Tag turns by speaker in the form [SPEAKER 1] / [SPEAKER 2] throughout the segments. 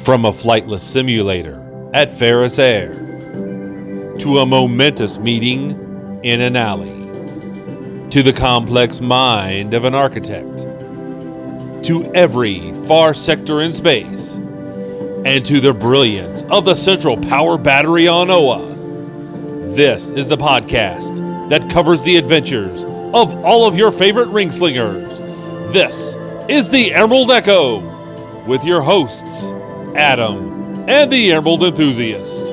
[SPEAKER 1] From a flightless simulator at Ferris Air to a momentous meeting in an alley to the complex mind of an architect to every far sector in space and to the brilliance of the central power battery on Oa. This is the podcast that covers the adventures of all of your favorite ring slingers. This is the Emerald Echo with your hosts, Adam and the Emerald Enthusiast.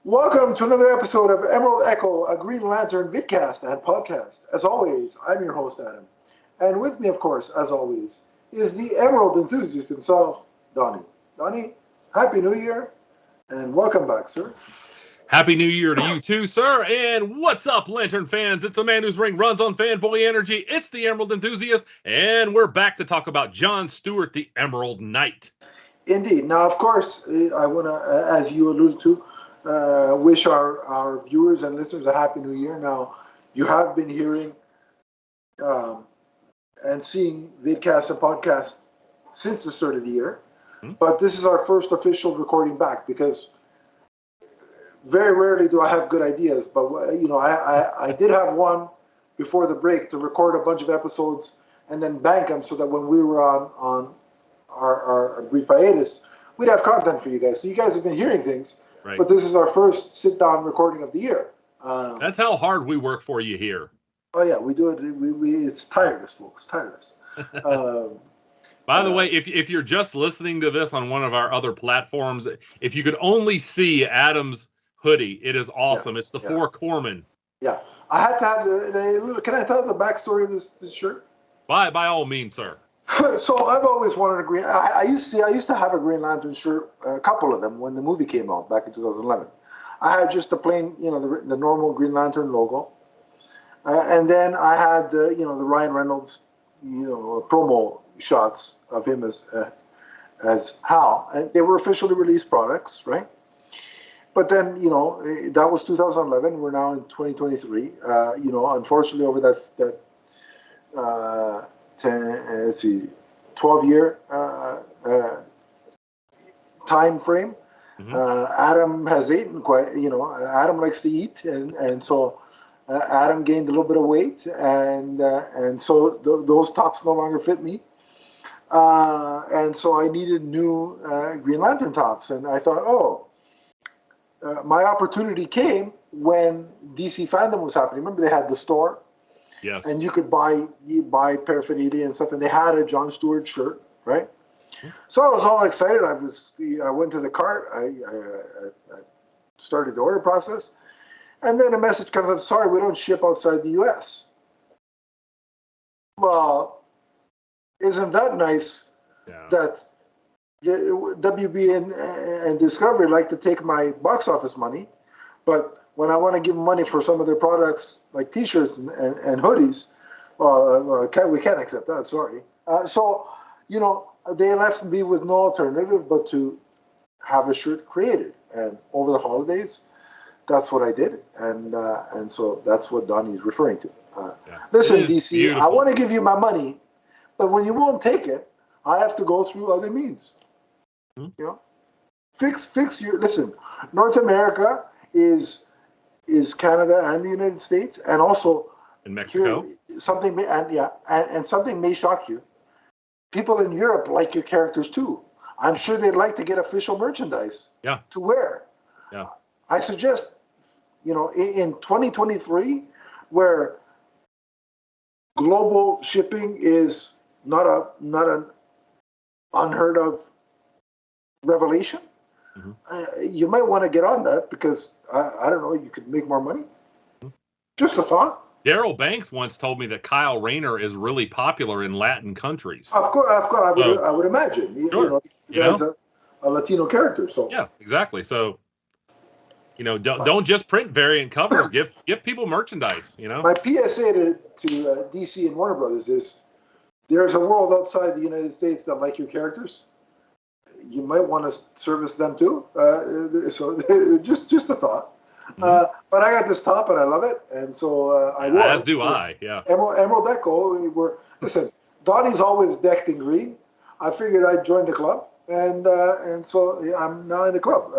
[SPEAKER 2] Welcome to another episode of Emerald Echo, a Green Lantern vidcast and podcast. As always, I'm your host, Adam. And with me, of course, as always, is the Emerald Enthusiast himself, Donnie. Donnie, Happy New Year, and welcome back, sir.
[SPEAKER 1] Happy New Year to you too, sir. And what's up, Lantern fans? It's the man whose ring runs on fanboy energy. It's the Emerald Enthusiast, and we're back to talk about John Stewart, the Emerald Knight.
[SPEAKER 2] Indeed. Now, of course, I want to, as you alluded to, wish our viewers and listeners a Happy New Year. Now, you have been hearing and seeing vidcasts and podcasts since the start of the year, but this is our first official recording back because very rarely do I have good ideas, but I did have one before the break to record a bunch of episodes and then bank them so that when we were on our brief hiatus, we'd have content for you guys. So you guys have been hearing things, right, but this is our first sit-down recording of the year.
[SPEAKER 1] That's how hard we work for you here.
[SPEAKER 2] Oh yeah, we do it. It's tireless, folks. Tireless.
[SPEAKER 1] By the way, if you're just listening to this on one of our other platforms, if you could only see Adam's hoodie, it is awesome. It's the Four Corpsmen.
[SPEAKER 2] Yeah, I had to have the. Can I tell the backstory of this shirt?
[SPEAKER 1] By all means, sir.
[SPEAKER 2] So I've always wanted a green. I used to have a Green Lantern shirt, a couple of them when the movie came out back in 2011. I had just the plain, the normal Green Lantern logo, and then I had the Ryan Reynolds, promo shots of him as Hal, and they were officially released products, right? But then, that was 2011. We're now in 2023. Unfortunately, over that 12-year time frame, Adam has eaten quite. Adam likes to eat, and so Adam gained a little bit of weight, and so those tops no longer fit me. And so I needed new Green Lantern tops, and I thought, my opportunity came when DC Fandom was happening. Remember, they had the store,
[SPEAKER 1] yes,
[SPEAKER 2] and you could buy paraphernalia and stuff, and they had a John Stewart shirt, right? So I was all excited. I went to the cart. I started the order process, and then a message comes up: "Sorry, we don't ship outside the U.S." Well, isn't that nice?
[SPEAKER 1] Yeah.
[SPEAKER 2] That WB and Discovery like to take my box office money, but when I want to give them money for some of their products like T-shirts and hoodies, we can't accept that. Sorry. So they left me with no alternative but to have a shirt created, and over the holidays, that's what I did, and so that's what Donnie's referring to. Listen, DC, beautiful. I want to give you my money, but when you won't take it, I have to go through other means. Fix your. Listen, North America is Canada and the United States, and also
[SPEAKER 1] in Mexico.
[SPEAKER 2] Something may shock you. People in Europe like your characters too. I'm sure they'd like to get official merchandise to wear.
[SPEAKER 1] Yeah.
[SPEAKER 2] I suggest, in 2023, where global shipping is not an unheard of revelation, you might want to get on that because I don't know, you could make more money. Just a thought.
[SPEAKER 1] Daryl Banks once told me that Kyle Rayner is really popular in Latin countries.
[SPEAKER 2] Of course, I would imagine.
[SPEAKER 1] Sure.
[SPEAKER 2] He's a Latino character, so
[SPEAKER 1] yeah, exactly. So don't just print variant covers. Give people merchandise.
[SPEAKER 2] My PSA to DC and Warner Brothers is: there's a world outside the United States that like your characters. You might want to service them too. So just a thought. But I got this top and I love it, and so I wore it.
[SPEAKER 1] As do I. Yeah.
[SPEAKER 2] Emerald Echo. Listen, Donnie's always decked in green. I figured I'd join the club, and so yeah, I'm now in the club.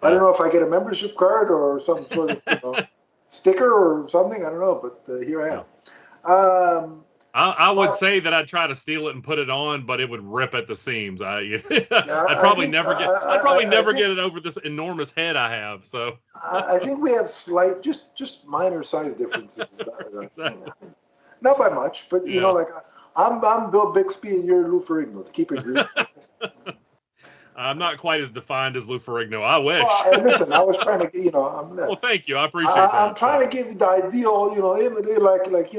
[SPEAKER 2] I don't know if I get a membership card or some sort of sticker or something. I don't know, but here I am.
[SPEAKER 3] I would say that I'd try to steal it and put it on, but it would rip at the seams. I'd probably never get it over this enormous head I have. So
[SPEAKER 2] I think we have slight, just minor size differences.
[SPEAKER 3] Exactly.
[SPEAKER 2] Not by much, but like I'm Bill Bixby and you're Lou Ferrigno, to keep it green.
[SPEAKER 3] I'm not quite as defined as Lou Ferrigno. I wish.
[SPEAKER 2] Well, listen, I was trying to,
[SPEAKER 3] well, thank you. I appreciate that.
[SPEAKER 2] I'm trying to give you the ideal, like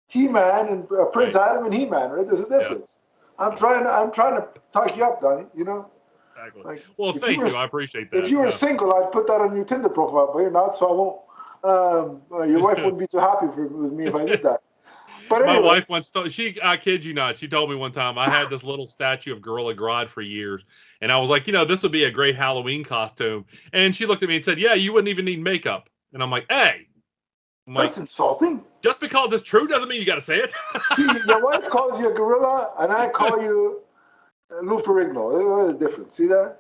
[SPEAKER 2] He-Man and Prince Adam and He-Man, right? There's a difference. Yeah. I'm trying to talk you up, Donnie.
[SPEAKER 3] Exactly.
[SPEAKER 2] Like,
[SPEAKER 3] well, thank you. I appreciate that.
[SPEAKER 2] If you were single, I'd put that on your Tinder profile, but you're not, so I won't. Your wife wouldn't be too happy with me if I did that. But anyway.
[SPEAKER 3] My wife once told I kid you not, she told me one time I had this little statue of Gorilla Grodd for years, and I was like, this would be a great Halloween costume. And she looked at me and said, "Yeah, you wouldn't even need makeup." And I'm like, "Hey."
[SPEAKER 2] That's insulting.
[SPEAKER 3] Just because it's true doesn't mean you got to say it.
[SPEAKER 2] See, your wife calls you a gorilla, and I call you Lou Ferrigno. There's a difference. See that?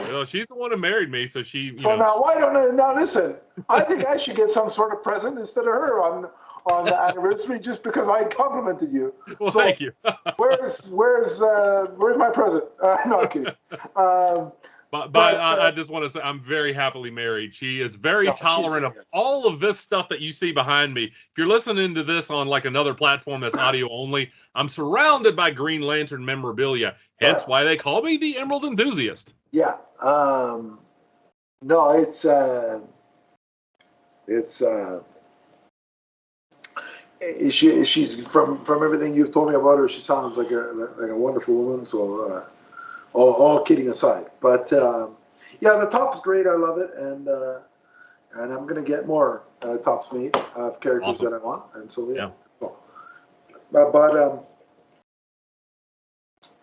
[SPEAKER 3] Well, she's the one who married me, so she.
[SPEAKER 2] So now, why don't I? Now listen, I think I should get some sort of present instead of her on the anniversary, just because I complimented you.
[SPEAKER 3] Well, so, thank you.
[SPEAKER 2] where's my present? No, I'm kidding.
[SPEAKER 3] But I just want to say I'm very happily married. She is very tolerant of all of this stuff that you see behind me. If you're listening to this on like another platform that's audio only, I'm surrounded by Green Lantern memorabilia. Hence why they call me the Emerald Enthusiast.
[SPEAKER 2] Yeah. No, it's she's from everything you've told me about her. She sounds like a wonderful woman. So. All kidding aside, but the top's great. I love it, and I'm gonna get more tops made of characters that I want, and so But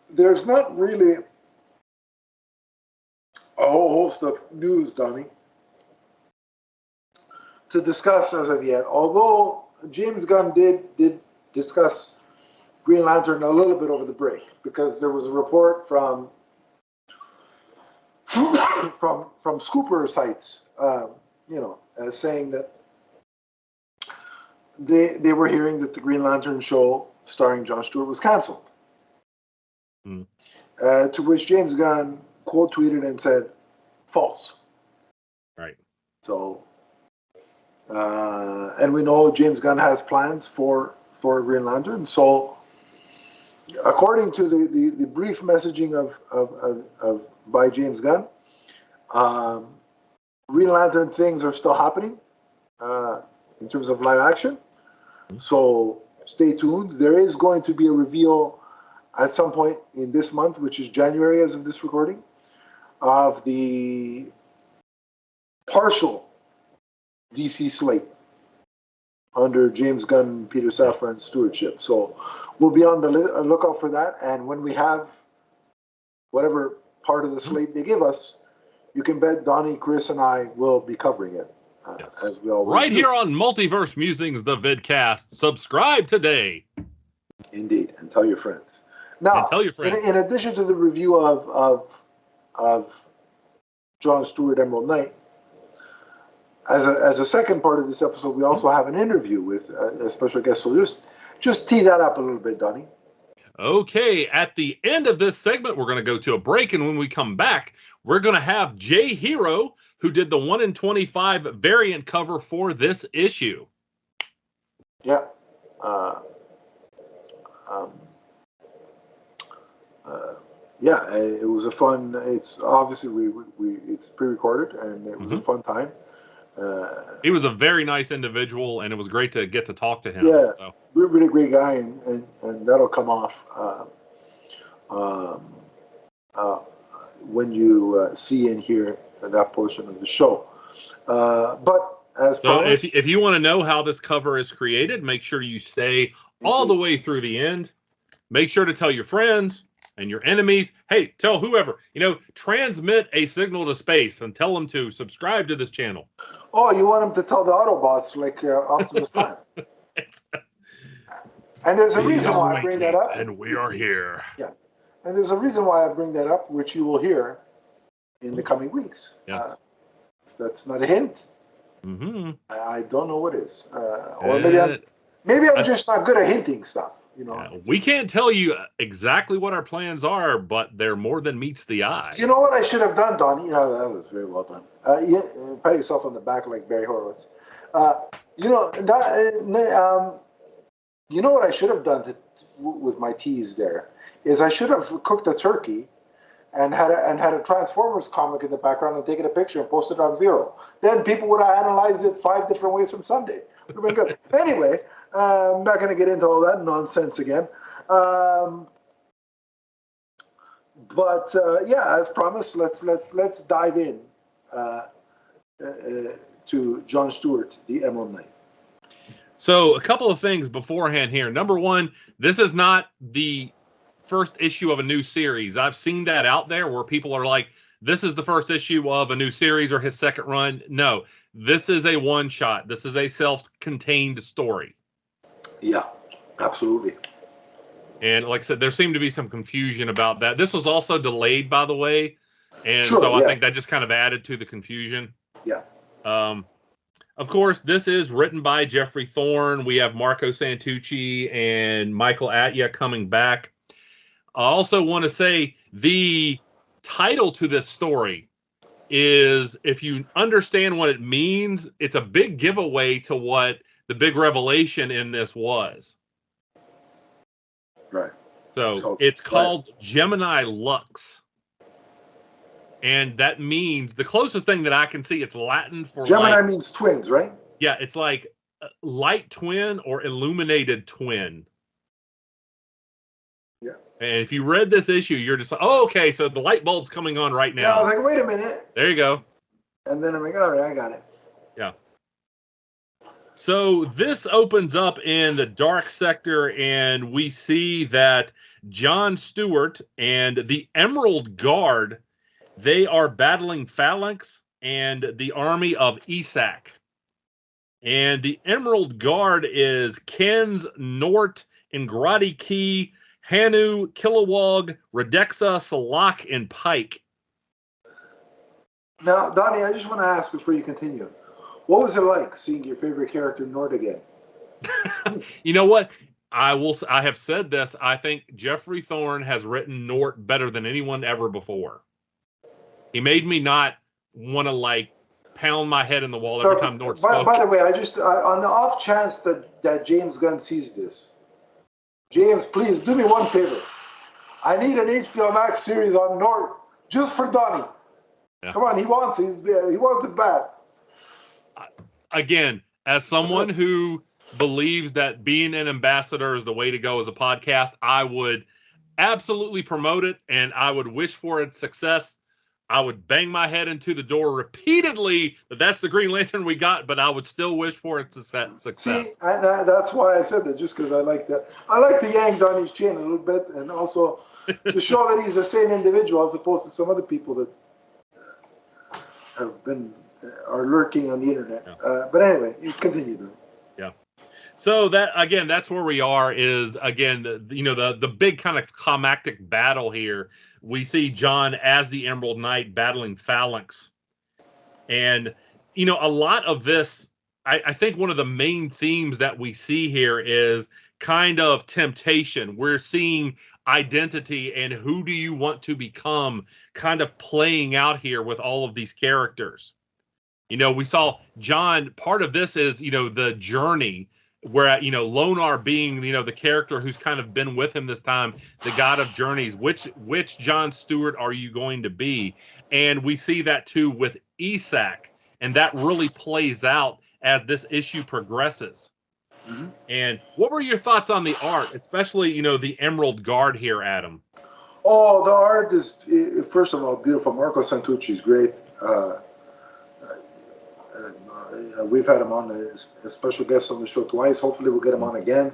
[SPEAKER 2] there's not really a whole host of news, Donnie, to discuss as of yet. Although James Gunn did discuss Green Lantern a little bit over the break, because there was a report from scooper sites, saying that they were hearing that the Green Lantern show starring John Stewart was canceled. To which James Gunn quote tweeted and said, "False."
[SPEAKER 3] Right.
[SPEAKER 2] So, and we know James Gunn has plans for Green Lantern. So, according to the brief messaging of by James Gunn, Green Lantern things are still happening in terms of live action. So stay tuned. There is going to be a reveal at some point in this month, which is January as of this recording, of the partial DC slate under James Gunn, Peter Safran's stewardship. So we'll be on the lookout for that. And when we have whatever part of the slate they give us, you can bet Donnie, Chris, and I will be covering it. As we always
[SPEAKER 3] right
[SPEAKER 2] do.
[SPEAKER 3] Here on Multiverse Musings, the vidcast. Subscribe today.
[SPEAKER 2] Indeed, and tell your friends. Now, in addition to the review of John Stewart, Emerald Knight, as a second part of this episode, we also have an interview with a special guest. So just tee that up a little bit, Donnie.
[SPEAKER 3] Okay, at the end of this segment, we're going to go to a break, and when we come back, we're going to have Jay Hero, who did the 1 in 25 variant cover for this issue.
[SPEAKER 2] Yeah. It was a fun. It's obviously it's pre-recorded, and it was a fun time.
[SPEAKER 3] He was a very nice individual, and it was great to get to talk to him.
[SPEAKER 2] Yeah, really great guy, and that'll come off when you see and hear that portion of the show. But as promised,
[SPEAKER 3] if you want to know how this cover is created, make sure you stay all the way through the end. Make sure to tell your friends and your enemies. Hey, tell whoever. Transmit a signal to space and tell them to subscribe to this channel.
[SPEAKER 2] Oh, you want them to tell the Autobots like Optimus Prime. And there's a reason why I bring that up.
[SPEAKER 3] And we are here.
[SPEAKER 2] Yeah. And there's a reason why I bring that up, which you will hear in the coming weeks.
[SPEAKER 3] Yes.
[SPEAKER 2] If that's not a hint, I don't know what is. Or maybe I'm just not good at hinting stuff.
[SPEAKER 3] Yeah, we can't tell you exactly what our plans are, but they're more than meets the eye.
[SPEAKER 2] You know what I should have done, Donnie? Yeah, that was very well done. Pat yourself on the back like Barry Horowitz. You know what I should have done with my teas there is I should have cooked a turkey and had a Transformers comic in the background and taken a picture and posted it on Vero. Then people would have analyzed it 5 different ways from Sunday. Would have been good. Anyway, I'm not going to get into all that nonsense again. But as promised, let's dive in to John Stewart, the Emerald Knight.
[SPEAKER 3] So a couple of things beforehand here. Number one, this is not the first issue of a new series. I've seen that out there where people are like, this is the first issue of a new series or his second run. No, this is a one-shot. This is a self-contained story.
[SPEAKER 2] Yeah, absolutely.
[SPEAKER 3] And like I said, there seemed to be some confusion about that. This was also delayed, by the way. And I think that just kind of added to the confusion.
[SPEAKER 2] Yeah.
[SPEAKER 3] Of course, this is written by Geoffrey Thorne. We have Marco Santucci and Michael Atiyeh coming back. I also want to say the title to this story is, if you understand what it means, it's a big giveaway to what the big revelation in this was.
[SPEAKER 2] Right.
[SPEAKER 3] So it's called Gemini Lux. And that means, the closest thing that I can see, it's Latin for
[SPEAKER 2] Gemini means twins, right?
[SPEAKER 3] Yeah, it's like light twin or illuminated twin.
[SPEAKER 2] Yeah.
[SPEAKER 3] And if you read this issue, you're just like, oh, okay, so the light bulb's coming on right now.
[SPEAKER 2] Yeah, I was like, wait a minute.
[SPEAKER 3] There you go.
[SPEAKER 2] And then I'm like, all right, I got it.
[SPEAKER 3] Yeah. So this opens up in the dark sector, and we see that John Stewart and the Emerald Guard, they are battling Phalanx and the army of Isak. And the Emerald Guard is Kens, Nort, Ingrati Key, Hanu, Kilowog, Redexa, Salak, and Pike.
[SPEAKER 2] Now, Donnie, I just want to ask before you continue. What was it like seeing your favorite character, Nort, again?
[SPEAKER 3] You know what? I have said this. I think Geoffrey Thorne has written Nort better than anyone ever before. He made me not want to pound my head in the wall every time Nort spoke.
[SPEAKER 2] By the way, I just on the off chance that James Gunn sees this, James, please do me one favor. I need an HBO Max series on Nort just for Donnie. Yeah. Come on, he wants it bad.
[SPEAKER 3] Again, as someone who believes that being an ambassador is the way to go as a podcast, I would absolutely promote it, and I would wish for its success. I would bang my head into the door repeatedly that that's the Green Lantern we got, but I would still wish for its success.
[SPEAKER 2] See, and that's why I said that, just because I like that. I like to yank Donnie's chain a little bit, and also to show that he's the same individual as opposed to some other people that are lurking on the internet. Yeah. But anyway, you continue then.
[SPEAKER 3] Yeah. So that's where we are. Is again, the big kind of climactic battle here. We see John as the Emerald Knight battling Phalanx, and a lot of this. I think one of the main themes that we see here is kind of temptation. We're seeing identity and who do you want to become kind of playing out here with all of these characters. We saw John, part of this is, the journey where, Lonar being, the character who's kind of been with him this time, the god of journeys, which John Stewart are you going to be? And we see that too with Isak, and that really plays out as this issue progresses. Mm-hmm. And what were your thoughts on the art, especially, the Emerald Guard here, Adam?
[SPEAKER 2] Oh, the art is, first of all, beautiful. Marco Santucci is great. We've had him on as a special guest on the show twice. Hopefully we'll get him on again.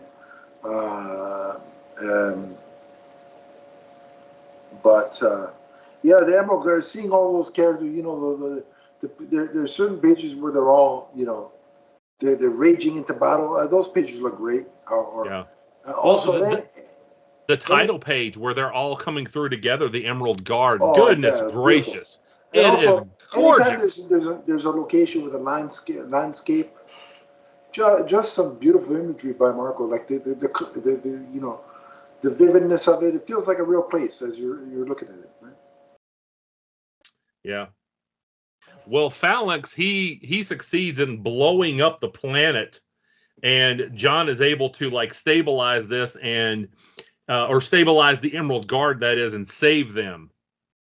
[SPEAKER 2] The Emerald Guard, seeing all those characters, there's certain pages where they're all, they're raging into battle. Those pages look great. Also,
[SPEAKER 3] The title page where they're all coming through together, the Emerald Guard.
[SPEAKER 2] Oh
[SPEAKER 3] Goodness
[SPEAKER 2] yeah, beautiful.
[SPEAKER 3] gracious.
[SPEAKER 2] And
[SPEAKER 3] It is
[SPEAKER 2] also, anytime
[SPEAKER 3] gorgeous.
[SPEAKER 2] there's a location with a landscape, just some beautiful imagery by Marco, like the you know, the vividness of it. It feels like a real place as you're looking at it, right?
[SPEAKER 3] Yeah. Well, Phalanx, he succeeds in blowing up the planet, and John is able to like stabilize this and or stabilize the Emerald Guard, that is, and save them.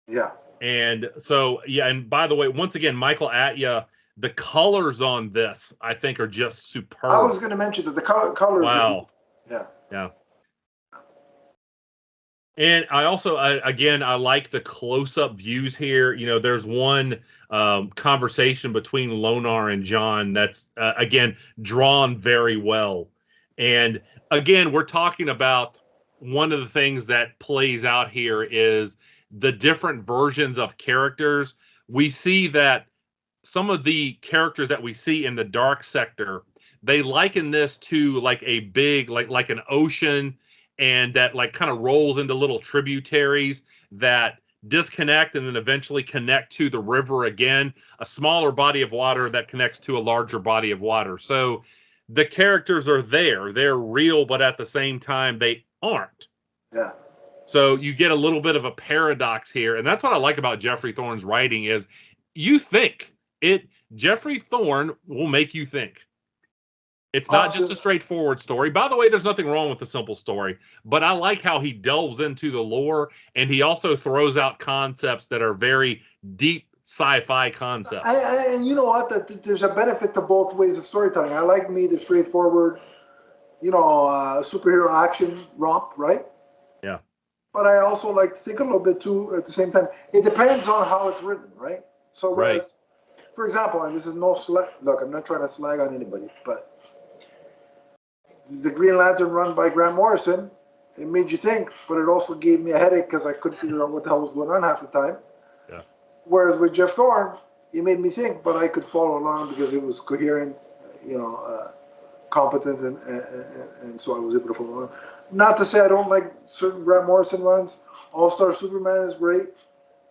[SPEAKER 2] Yeah.
[SPEAKER 3] And so, yeah, and by the way, once again, Michael Atiyeh, the colors on this, I think, are just superb.
[SPEAKER 2] I was going to mention that the colors are beautiful. Yeah.
[SPEAKER 3] Yeah. And I also, again, I like the close-up views here. You know, there's one conversation between Lonar and John that's, again, drawn very well. And again, we're talking about one of the things that plays out here is the different versions of characters. We see that some of the characters that we see in the dark sector, they liken this to like a big, like an ocean, and that like kind of rolls into little tributaries that disconnect and then eventually connect to the river again, a smaller body of water that connects to a larger body of water. So the characters are there. They're real, but at the same time, they aren't.
[SPEAKER 2] Yeah.
[SPEAKER 3] So you get a little bit of a paradox here. And that's what I like about Geoffrey Thorne's writing is you think it. Geoffrey Thorne will make you think. It's not just a straightforward story. By the way, there's nothing wrong with the simple story, but I like how he delves into the lore, and he also throws out concepts that are very deep sci-fi concepts.
[SPEAKER 2] And you know what? That there's a benefit to both ways of storytelling. I like the straightforward, superhero action romp, right?
[SPEAKER 3] Yeah.
[SPEAKER 2] But I also like to think a little bit too at the same time. It depends on how it's written, right? So whereas, for example, and this is no slag. Look, I'm not trying to slag on anybody, but the Green Lantern run by Grant Morrison, it made you think, but it also gave me a headache because I couldn't figure out what the hell was going on half the time.
[SPEAKER 3] Yeah.
[SPEAKER 2] Whereas with Geoff Thorne, it made me think, but I could follow along because it was coherent, competent, and so I was able to follow along. Not to say I don't like certain Grant Morrison runs. All-Star Superman is great.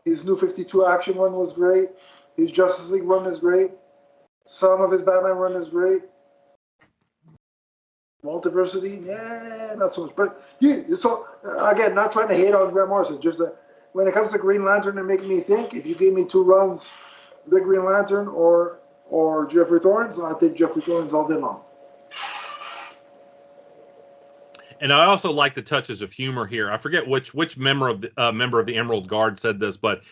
[SPEAKER 2] His New 52 action run was great. His Justice League run is great. Some of his Batman run is great. Multiversity, not so much. But so again, not trying to hate on Grant Morrison, just that when it comes to Green Lantern and making me think, if you gave me two runs, the Green Lantern or Geoffrey Thorne's, I'll take Geoffrey Thorne's all day long.
[SPEAKER 3] And I also like the touches of humor here. I forget which member of the Emerald Guard said this, but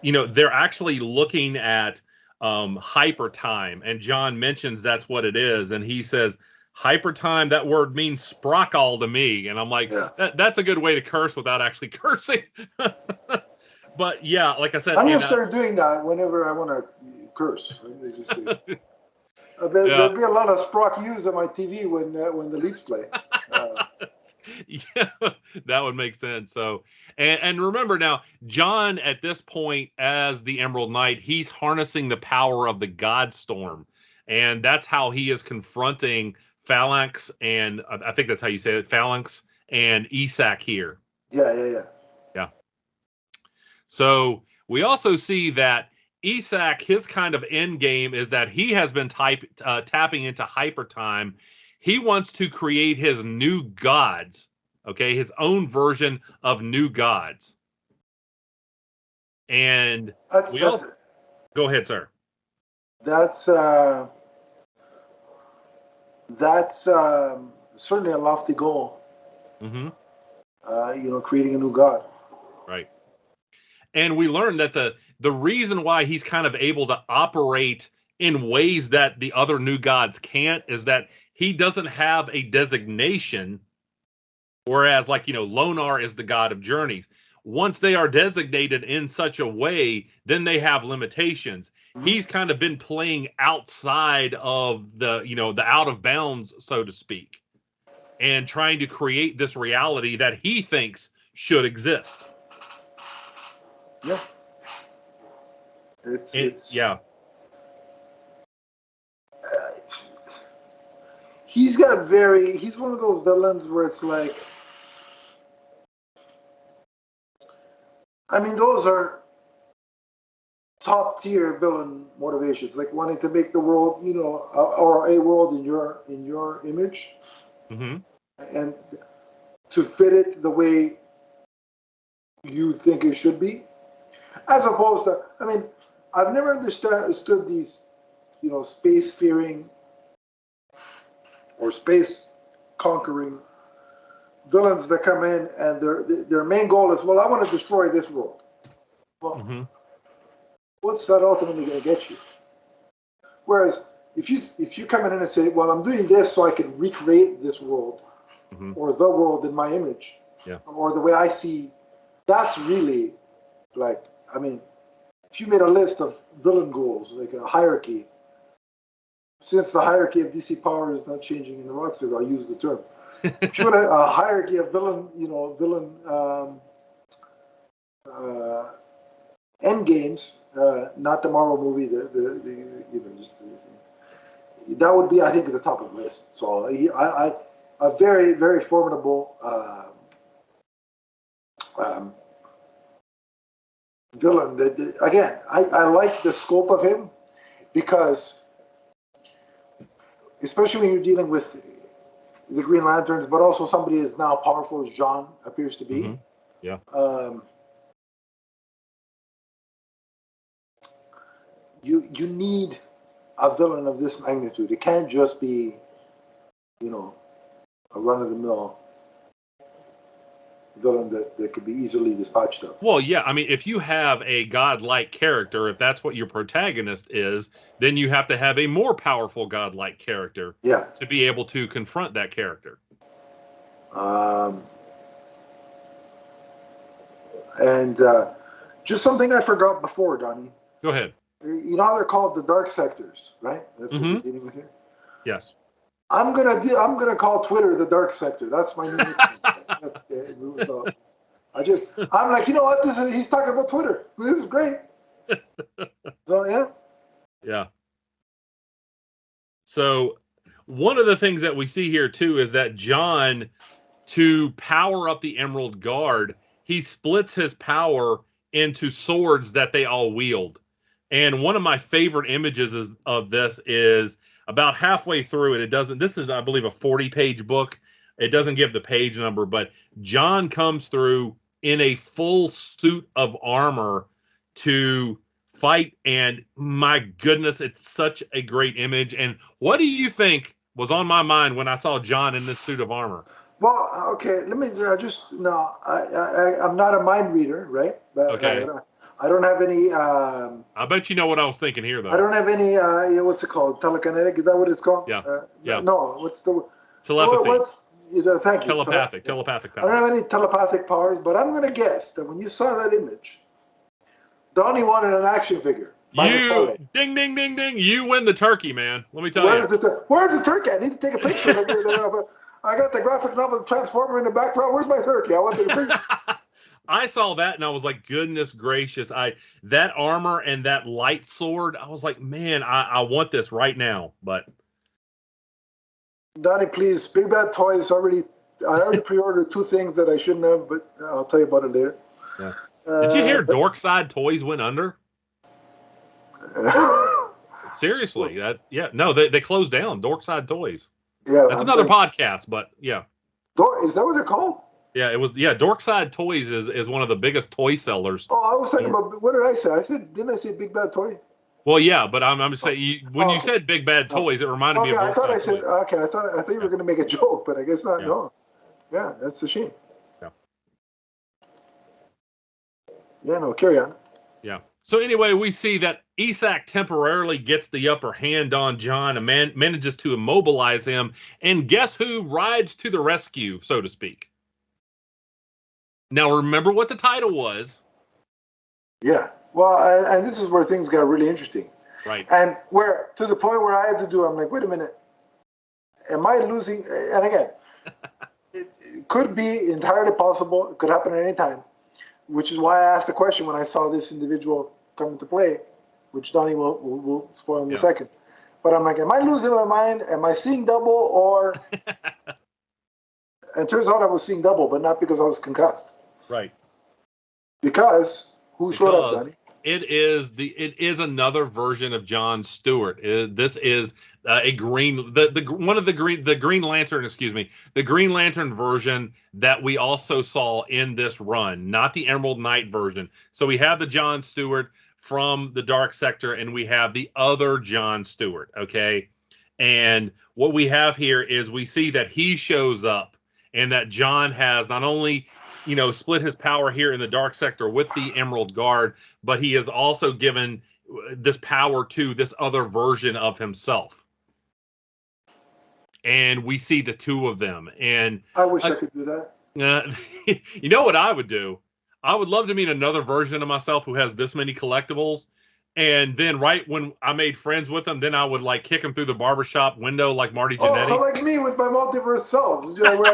[SPEAKER 3] they're actually looking at hyper time, and John mentions that's what it is, and he says, hyper time, that word means sprockall to me. And I'm like, that's a good way to curse without actually cursing. But yeah, like I said,
[SPEAKER 2] I'm going to start doing that whenever I want to curse. There'll be a lot of sprock used on my TV when the Leafs play.
[SPEAKER 3] Yeah, that would make sense. So, and remember now, John at this point as the Emerald Knight, he's harnessing the power of the Godstorm, and that's how he is confronting Phalanx, and I think that's how you say it, Phalanx and Isak here.
[SPEAKER 2] Yeah.
[SPEAKER 3] So we also see that Isak, his kind of end game is that he has been tapping into hyper time. He wants to create his new gods, okay, his own version of new gods. And go ahead, sir.
[SPEAKER 2] That's certainly a lofty goal.
[SPEAKER 3] Mm-hmm.
[SPEAKER 2] Creating a new god.
[SPEAKER 3] Right. And we learned that the reason why he's kind of able to operate in ways that the other new gods can't is that he doesn't have a designation, whereas Lonar is the god of journeys. Once they are designated in such a way, then they have limitations. Mm-hmm. He's kind of been playing outside of the out of bounds, so to speak, and trying to create this reality that he thinks should exist.
[SPEAKER 2] Yeah. It's
[SPEAKER 3] yeah.
[SPEAKER 2] He's one of those villains where it's like I mean, those are top tier villain motivations, like wanting to make the world, or a world in your image, and to fit it the way you think it should be, as opposed to, I mean, I've never understood these, space-fearing or space-conquering villains that come in and their main goal is, well, I want to destroy this world. Well, what's that ultimately going to get you? Whereas if you come in and say, well, I'm doing this so I can recreate this world or the world in my image, or the way I see, that's really like, I mean, if you made a list of villain goals, like a hierarchy, since the hierarchy of DC power is not changing in the Rockstars, I'll use the term. If you want a hierarchy of villain end games, not the Marvel movie, that would be, I think, at the top of the list. So a very, very formidable villain. That again, I like the scope of him because, especially when you're dealing with the Green Lanterns, but also somebody as now powerful as John appears to be. You need a villain of this magnitude. It can't just be, a run-of-the-mill villain that could be easily dispatched of.
[SPEAKER 3] Well, yeah, I mean, if you have a godlike character, if that's what your protagonist is, then you have to have a more powerful godlike character to be able to confront that character.
[SPEAKER 2] And just something I forgot before, Donnie.
[SPEAKER 3] Go ahead.
[SPEAKER 2] You know how they're called the dark sectors, right? That's what we're dealing with here.
[SPEAKER 3] Yes.
[SPEAKER 2] I'm gonna call Twitter the dark sector. That's my new nickname. That's the so I'm like, you know what? He's talking about Twitter. This is great. So
[SPEAKER 3] yeah. So one of the things that we see here too is that John, to power up the Emerald Guard, he splits his power into swords that they all wield. And one of my favorite images of this is about halfway through it. This is, I believe, a 40-page book. It doesn't give the page number, but John comes through in a full suit of armor to fight. And my goodness, it's such a great image. And what do you think was on my mind when I saw John in this suit of armor?
[SPEAKER 2] Well, okay, let me I'm not a mind reader, right? But,
[SPEAKER 3] okay.
[SPEAKER 2] I don't have any.
[SPEAKER 3] I bet you know what I was thinking here, though.
[SPEAKER 2] I don't have any. What's it called? Telekinetic? Is that what it's called?
[SPEAKER 3] Yeah. Yeah.
[SPEAKER 2] No. What's the
[SPEAKER 3] telepathy?
[SPEAKER 2] Thank you.
[SPEAKER 3] Telepathic power.
[SPEAKER 2] I don't have any telepathic powers, but I'm going to guess that when you saw that image, Donnie wanted an action figure.
[SPEAKER 3] You ding ding ding ding! You win the turkey, man. Let me tell you.
[SPEAKER 2] Where's the turkey? I need to take a picture. I got the graphic novel Transformer in the background. Where's my turkey? I want to take a picture.
[SPEAKER 3] I saw that and I was like, goodness gracious. That armor and that light sword, I was like, man, I want this right now. But
[SPEAKER 2] Donnie, please, Big Bad Toys I already pre-ordered 2 things that I shouldn't have, but I'll tell you about it later.
[SPEAKER 3] Yeah. Did you hear Dorkside Toys went under? Seriously, they closed down Dorkside Toys.
[SPEAKER 2] Yeah,
[SPEAKER 3] that's another podcast, but yeah.
[SPEAKER 2] Is that what they're called?
[SPEAKER 3] Yeah, it was. Yeah, Dorkside Toys is one of the biggest toy sellers.
[SPEAKER 2] Oh, I was talking about, what did I say? Didn't I say Big Bad Toy?
[SPEAKER 3] Well, yeah, but I'm just saying, when you said Big Bad Toys, it reminded me of Dorkside
[SPEAKER 2] Toys. I thought you were going to make a joke, but I guess not. Yeah. No. Yeah, that's a shame.
[SPEAKER 3] Yeah.
[SPEAKER 2] Yeah, no, carry on.
[SPEAKER 3] Yeah. So anyway, we see that Isak temporarily gets the upper hand on John and manages to immobilize him. And guess who rides to the rescue, so to speak? Now, remember what the title was.
[SPEAKER 2] Yeah. Well, and this is where things got really interesting.
[SPEAKER 3] Right.
[SPEAKER 2] And to the point where I had to I'm like, wait a minute. Am I losing? And again, it could be entirely possible. It could happen at any time, which is why I asked the question when I saw this individual come into play, which Donnie will spoil in a second. But I'm like, am I losing my mind? Am I seeing double? Or... And it turns out I was seeing double, but not because I was concussed.
[SPEAKER 3] Right.
[SPEAKER 2] Because who showed up, Donnie?
[SPEAKER 3] It is another version of John Stewart. This is a green the Green Lantern, the Green Lantern version that we also saw in this run, not the Emerald Knight version. So we have the John Stewart from the Dark Sector, and we have the other John Stewart. Okay, and what we have here is we see that he shows up, and that John has not only split his power here in the Dark Sector with the Emerald Guard, but he has also given this power to this other version of himself. And we see the two of them. And
[SPEAKER 2] I wish I could do that.
[SPEAKER 3] You know what I would do? I would love to meet another version of myself who has this many collectibles. And then right when I made friends with him, then I would like kick him through the barbershop window like Marty Jannetty.
[SPEAKER 2] Oh, so like me with my multiverse selves, where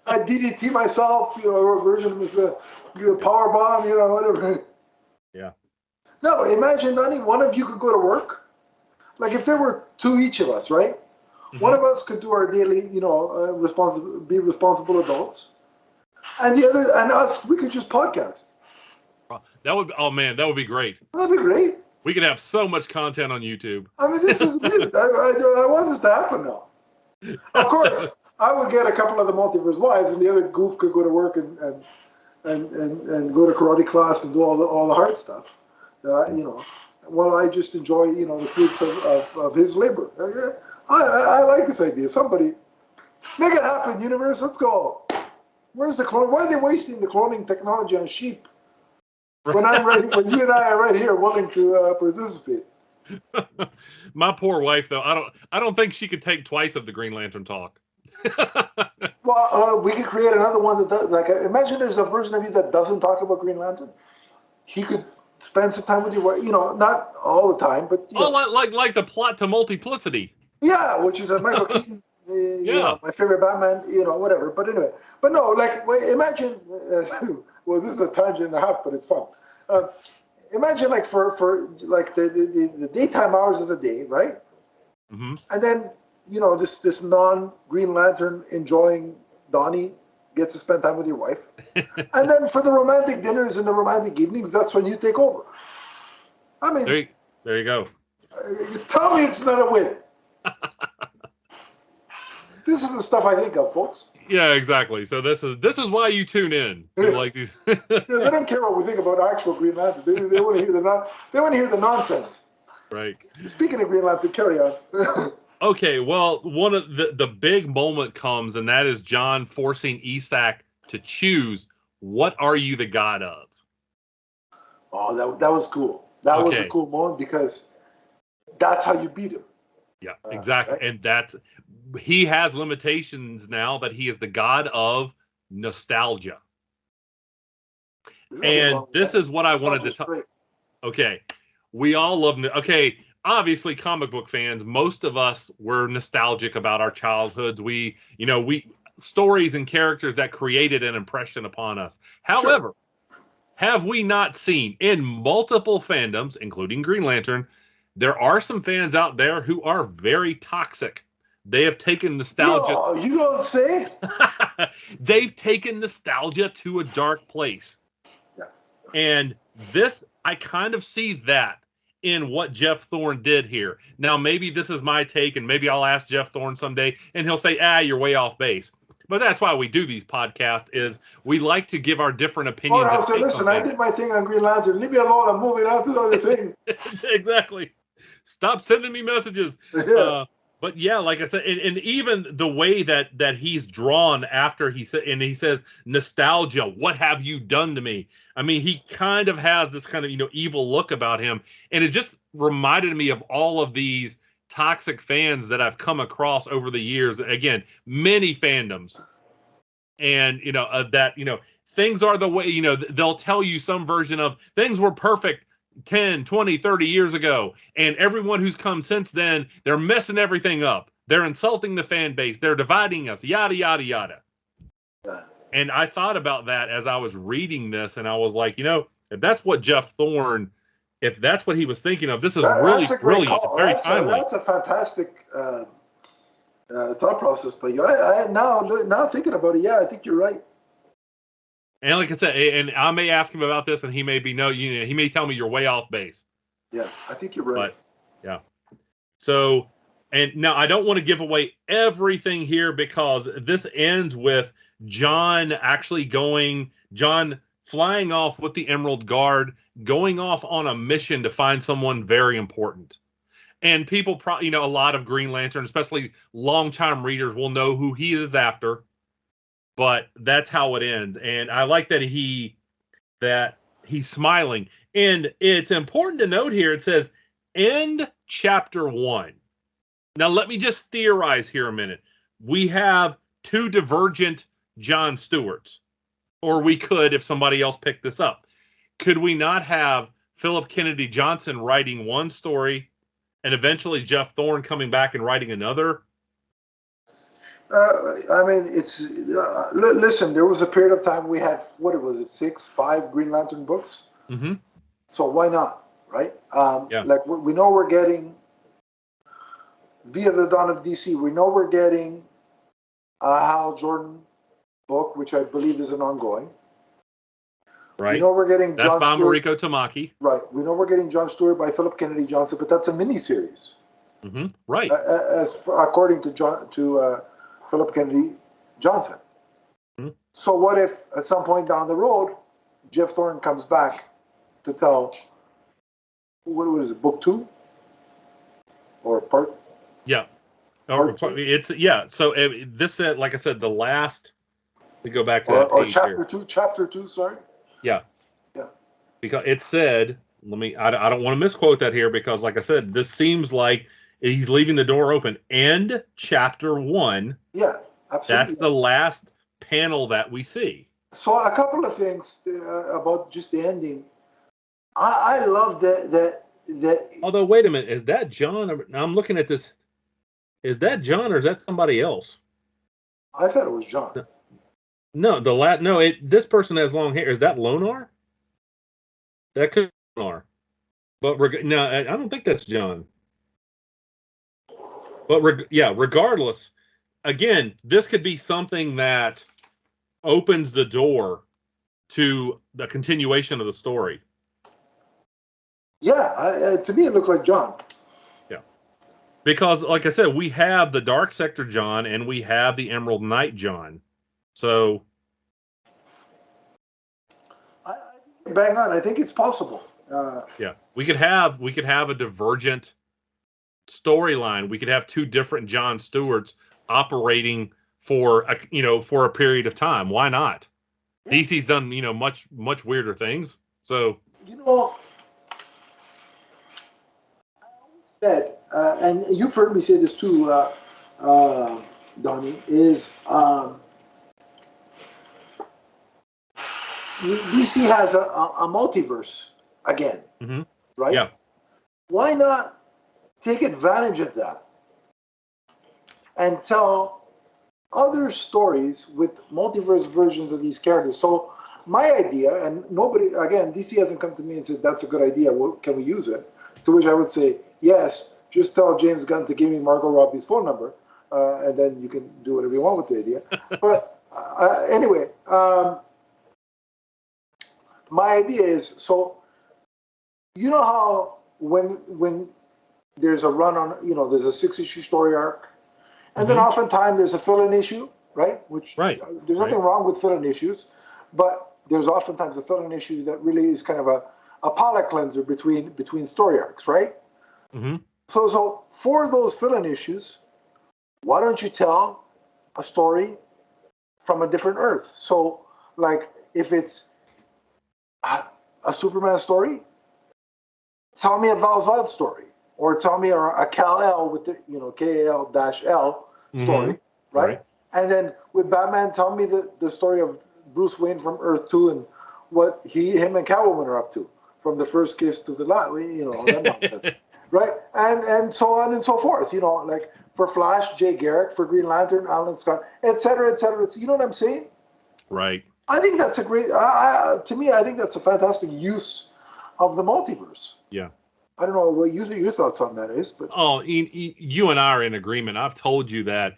[SPEAKER 2] I DDT myself, or a version of me, a power bomb, whatever.
[SPEAKER 3] Yeah.
[SPEAKER 2] No, but imagine, Donnie, one of you could go to work. Like if there were two each of us, right? Mm-hmm. One of us could do our daily, be responsible adults, and the other, and us, we could just podcast.
[SPEAKER 3] That would be great.
[SPEAKER 2] That'd be great.
[SPEAKER 3] We could have so much content on YouTube.
[SPEAKER 2] I mean, this is amazing. I want this to happen now. Of course, I would get a couple of the multiverse wives, and the other goof could go to work and go to karate class and do all the hard stuff. While I just enjoy the fruits of his labor. I like this idea. Somebody make it happen, universe. Let's go. Where's the clone? Why are they wasting the cloning technology on sheep? When you and I are right here willing to participate.
[SPEAKER 3] My poor wife, though, I don't think she could take twice of the Green Lantern talk.
[SPEAKER 2] Well, we could create another one that does. Like, imagine there's a version of you that doesn't talk about Green Lantern. He could spend some time with you. Not all the time, but
[SPEAKER 3] like the plot to Multiplicity.
[SPEAKER 2] Yeah, which is a Michael Keaton. My favorite Batman. Whatever. But anyway, no. Like, imagine. Well, this is a tangent and a half, but it's fun. Imagine like for like the daytime hours of the day, right?
[SPEAKER 3] Mm-hmm.
[SPEAKER 2] And then this non-Green Lantern enjoying Donnie gets to spend time with your wife, and then for the romantic dinners and the romantic evenings, that's when you take over. I mean,
[SPEAKER 3] there you go.
[SPEAKER 2] Tell me it's not a win. This is the stuff I think of, folks.
[SPEAKER 3] Yeah, exactly. So this is why you tune in. You like these.
[SPEAKER 2] They don't care what we think about actual Green Lantern. They want to hear the nonsense.
[SPEAKER 3] Right.
[SPEAKER 2] Speaking of Green Lantern, carry on.
[SPEAKER 3] Okay, well, one of the big moment comes, and that is John forcing Isak to choose, what are you the god of?
[SPEAKER 2] Oh, that was cool. That was a cool moment because that's how you beat him.
[SPEAKER 3] Yeah, exactly.
[SPEAKER 2] Right?
[SPEAKER 3] And he has limitations now that he is the god of nostalgia. And this is what I wanted to talk. Okay, we all love. Okay, obviously, comic book fans. Most of us were nostalgic about our childhoods. We stories and characters that created an impression upon us. However, have we not seen in multiple fandoms, including Green Lantern, there are some fans out there who are very toxic. They have taken nostalgia.
[SPEAKER 2] No, you don't say.
[SPEAKER 3] They've taken nostalgia to a dark place.
[SPEAKER 2] Yeah.
[SPEAKER 3] And this, I kind of see that in what Geoff Thorne did here. Now, maybe this is my take, and maybe I'll ask Geoff Thorne someday, and he'll say, you're way off base. But that's why we do these podcasts, is we like to give our different opinions.
[SPEAKER 2] Or I'll say, listen, I did my thing on Green Lantern. Leave me alone. I'm moving on to the other things.
[SPEAKER 3] Exactly. Stop sending me messages.
[SPEAKER 2] Yeah.
[SPEAKER 3] But yeah, like I said, and even the way that he's drawn after he says, nostalgia, what have you done to me? I mean, he kind of has this kind of, evil look about him. And it just reminded me of all of these toxic fans that I've come across over the years. Again, many fandoms. And, things are the way, they'll tell you some version of things were perfect 10, 20, 30 years ago. And everyone who's come since then, they're messing everything up. They're insulting the fan base. They're dividing us, yada, yada, yada. And I thought about that as I was reading this, and I was like, if that's what Geoff Thorne, if that's what he was thinking of, this is really brilliant. Very timely.
[SPEAKER 2] That's a fantastic thought process. But now thinking about it, I think you're right.
[SPEAKER 3] And like I said, and I may ask him about this, and he may be he may tell me you're way off base.
[SPEAKER 2] Yeah, I think you're right.
[SPEAKER 3] But yeah. So, and now I don't want to give away everything here because this ends with John flying off with the Emerald Guard, going off on a mission to find someone very important. And people probably, a lot of Green Lantern, especially longtime readers, will know who he is after. But that's how it ends. And I like that he's smiling. And it's important to note here, it says, end chapter 1. Now, let me just theorize here a minute. We have 2 divergent John Stewarts. Or we could, if somebody else picked this up. Could we not have Philip Kennedy Johnson writing one story and eventually Geoff Thorne coming back and writing another?
[SPEAKER 2] I mean, it's listen. There was a period of time we had 5 Green Lantern books.
[SPEAKER 3] Mm-hmm.
[SPEAKER 2] So why not, right?
[SPEAKER 3] Yeah.
[SPEAKER 2] Like we know we're getting via the Dawn of DC. We know we're getting a Hal Jordan book, which I believe is an ongoing.
[SPEAKER 3] Right.
[SPEAKER 2] We know we're getting
[SPEAKER 3] that's
[SPEAKER 2] John
[SPEAKER 3] by
[SPEAKER 2] Stewart.
[SPEAKER 3] Mariko Tamaki.
[SPEAKER 2] Right. We know we're getting John Stewart by Philip Kennedy Johnson, but that's a miniseries.
[SPEAKER 3] Mm-hmm. Right.
[SPEAKER 2] According to Philip Kennedy Johnson. Mm-hmm. So what if at some point down the road, Geoff Thorne comes back to tell, what is it, book 2? Or part?
[SPEAKER 3] Yeah. It's, so this said, like I said, the last, we go back to that
[SPEAKER 2] or
[SPEAKER 3] page
[SPEAKER 2] chapter 2, sorry.
[SPEAKER 3] Yeah.
[SPEAKER 2] Yeah.
[SPEAKER 3] Because it said, I don't want to misquote that here because, like I said, this seems like he's leaving the door open. End chapter 1.
[SPEAKER 2] Yeah, absolutely.
[SPEAKER 3] That's the last panel that we see.
[SPEAKER 2] So a couple of things about just the ending. I love that.
[SPEAKER 3] Although, wait a minute, is that John? I'm looking at this. Is that John or is that somebody else?
[SPEAKER 2] I thought it was John.
[SPEAKER 3] No, this person has long hair. Is that Lonar? That could be Lonar. But no, I don't think that's John. But regardless, again, this could be something that opens the door to the continuation of the story.
[SPEAKER 2] Yeah, to me it looked like John.
[SPEAKER 3] Yeah. Because, like I said, we have the Dark Sector John and we have the Emerald Knight John. So,
[SPEAKER 2] bang on. I think it's possible.
[SPEAKER 3] Yeah, we could have a divergent storyline. We could have 2 different John Stewarts operating for a period of time. Why not? Yeah. DC's done much weirder things. So
[SPEAKER 2] I said, and you've heard me say this too, Donnie, is DC has a multiverse again,
[SPEAKER 3] mm-hmm.
[SPEAKER 2] right?
[SPEAKER 3] Yeah.
[SPEAKER 2] Why not take advantage of that and tell other stories with multiverse versions of these characters? So my idea, and DC hasn't come to me and said, that's a good idea, can we use it? To which I would say, yes, just tell James Gunn to give me Margot Robbie's phone number, and then you can do whatever you want with the idea. But anyway, my idea is, so you know how when there's a run on, there's a 6-issue story arc, and then oftentimes there's a fill-in issue, right? There's nothing wrong with fill-in issues, but there's oftentimes a fill-in issue that really is kind of a palate cleanser between story arcs, right?
[SPEAKER 3] Mm-hmm.
[SPEAKER 2] So for those fill-in issues, why don't you tell a story from a different Earth? So, like, if it's a Superman story, tell me a Val-Zod story, or tell me a Kal-El with the Kal-L story, right? And then with Batman, tell me the story of Bruce Wayne from Earth 2 and what him and Catwoman are up to from the first kiss to the last, all that nonsense, right? And so on and so forth, like for Flash, Jay Garrick, for Green Lantern, Alan Scott, et cetera, et cetera. You know what I'm saying?
[SPEAKER 3] Right.
[SPEAKER 2] I think that's a great, to me, I think that's a fantastic use of the multiverse.
[SPEAKER 3] Yeah.
[SPEAKER 2] I don't know what your thoughts on that is, but.
[SPEAKER 3] Oh, you and I are in agreement. I've told you that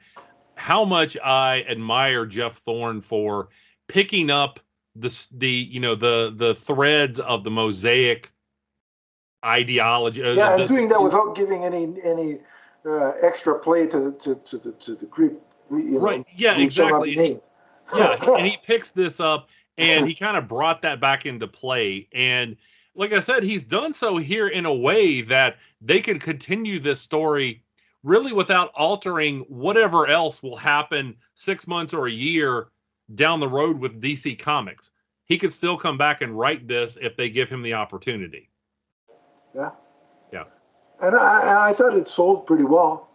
[SPEAKER 3] how much I admire Geoff Thorne for picking up the threads of the mosaic ideology.
[SPEAKER 2] Yeah, and doing that without giving any extra play to the creep,
[SPEAKER 3] right? Yeah,
[SPEAKER 2] who shall not
[SPEAKER 3] exactly.
[SPEAKER 2] be named.
[SPEAKER 3] Yeah, and he picks this up, and he kind of brought that back into play. And like I said, he's done so here in a way that they can continue this story really without altering whatever else will happen 6 months or a year down the road with DC Comics. He could still come back and write this if they give him the opportunity.
[SPEAKER 2] Yeah.
[SPEAKER 3] Yeah.
[SPEAKER 2] And I thought it sold pretty well.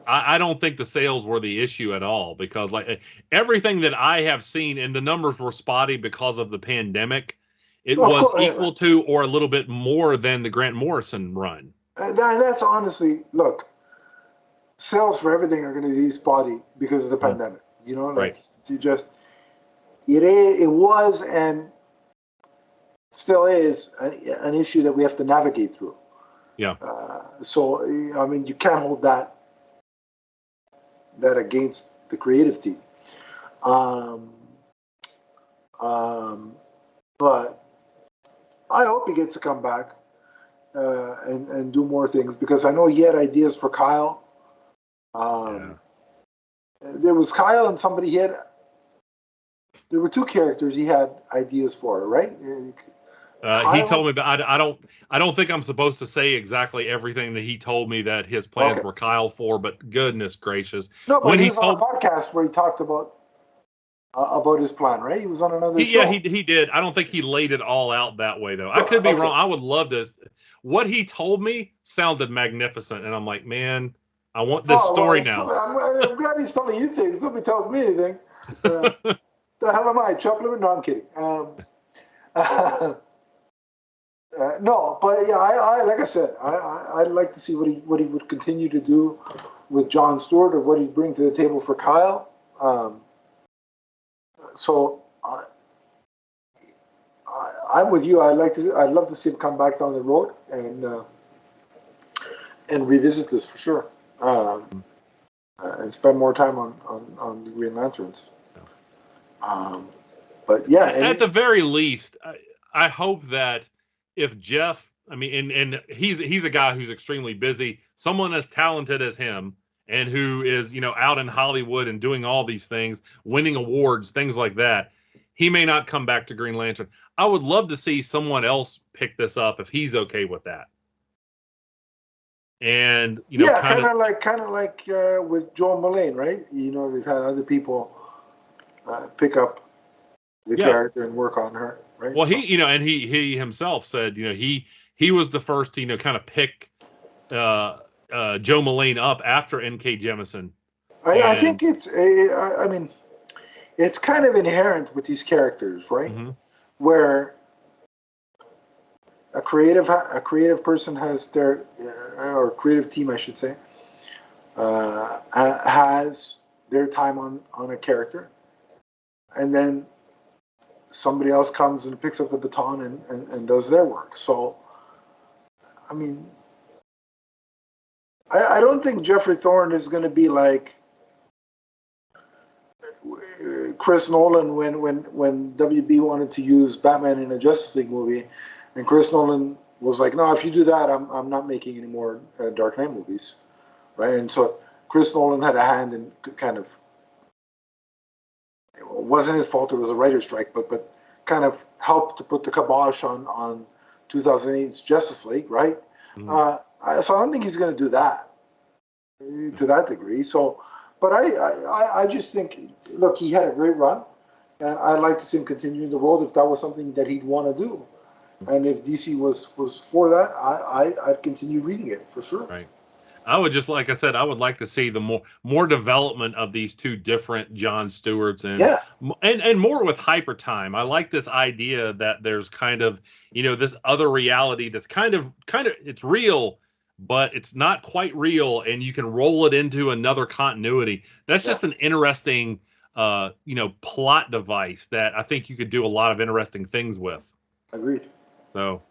[SPEAKER 3] I don't think the sales were the issue at all, because like everything that I have seen, and the numbers were spotty because of the pandemic, it was equal to or a little bit more than the Grant Morrison run.
[SPEAKER 2] That's honestly, look, sales for everything are going to be spotty because of the pandemic.
[SPEAKER 3] Right.
[SPEAKER 2] It was and still is an issue that we have to navigate through.
[SPEAKER 3] Yeah.
[SPEAKER 2] So I mean, you can't hold that against the creative team. But I hope he gets to come back and do more things, because I know he had ideas for Kyle. There was Kyle and somebody he had. There were two characters he had ideas for, right?
[SPEAKER 3] He told me, but I don't think I'm supposed to say exactly everything that he told me that his plans were Kyle for. But goodness gracious,
[SPEAKER 2] no! But he was on a podcast where he talked about his plan, right? He was on another show.
[SPEAKER 3] Yeah, he did. I don't think he laid it all out that way, though. I could be wrong. I would love to. What he told me sounded magnificent, and I'm like, man, I want this story now.
[SPEAKER 2] I'm glad he's telling you things. Nobody tells me anything. The hell am I, Chuck Lewis? No, I'm kidding. No, but yeah, I like I said, I'd like to see what he would continue to do with John Stewart, or what he'd bring to the table for Kyle. So I'm with you. I'd love to see him come back down the road and revisit this for sure, and spend more time on the Green Lanterns. But yeah,
[SPEAKER 3] at the very least, I hope that if Jeff, I mean, and he's a guy who's extremely busy, someone as talented as him, and who is out in Hollywood and doing all these things, winning awards, things like that, he may not come back to Green Lantern. I would love to see someone else pick this up if he's okay with that. And
[SPEAKER 2] kind of like with Joe Mullane, right? They've had other people pick up the character and work on her, right?
[SPEAKER 3] Well, and he himself said, he was the first to kind of pick Joe Mullane up after N.K. Jemisin.
[SPEAKER 2] I think I mean, it's kind of inherent with these characters, right? Mm-hmm. Where a creative person has their, or creative team, I should say, has their time on a character, and then somebody else comes and picks up the baton and does their work. So, I mean, I don't think Geoffrey Thorne is going to be like Chris Nolan when WB wanted to use Batman in a Justice League movie, and Chris Nolan was like, no, if you do that, I'm not making any more Dark Knight movies, right? And so Chris Nolan had a hand in kind of, it wasn't his fault, it was a writer's strike, but kind of helped to put the kibosh on 2008's Justice League, right? Mm-hmm. So I don't think he's going to do that to that degree. So, but I just think, look, he had a great run, and I'd like to see him continue in the world if that was something that he'd want to do. And if DC was for that, I'd continue reading it for sure.
[SPEAKER 3] Right. I would just, like I said, I would like to see the more development of these two different John Stewarts, and more with hyper time. I like this idea that there's kind of this other reality that's kind of it's real, but it's not quite real, and you can roll it into another continuity. That's just an interesting plot device that I think you could do a lot of interesting things with.
[SPEAKER 2] Agreed.
[SPEAKER 3] So,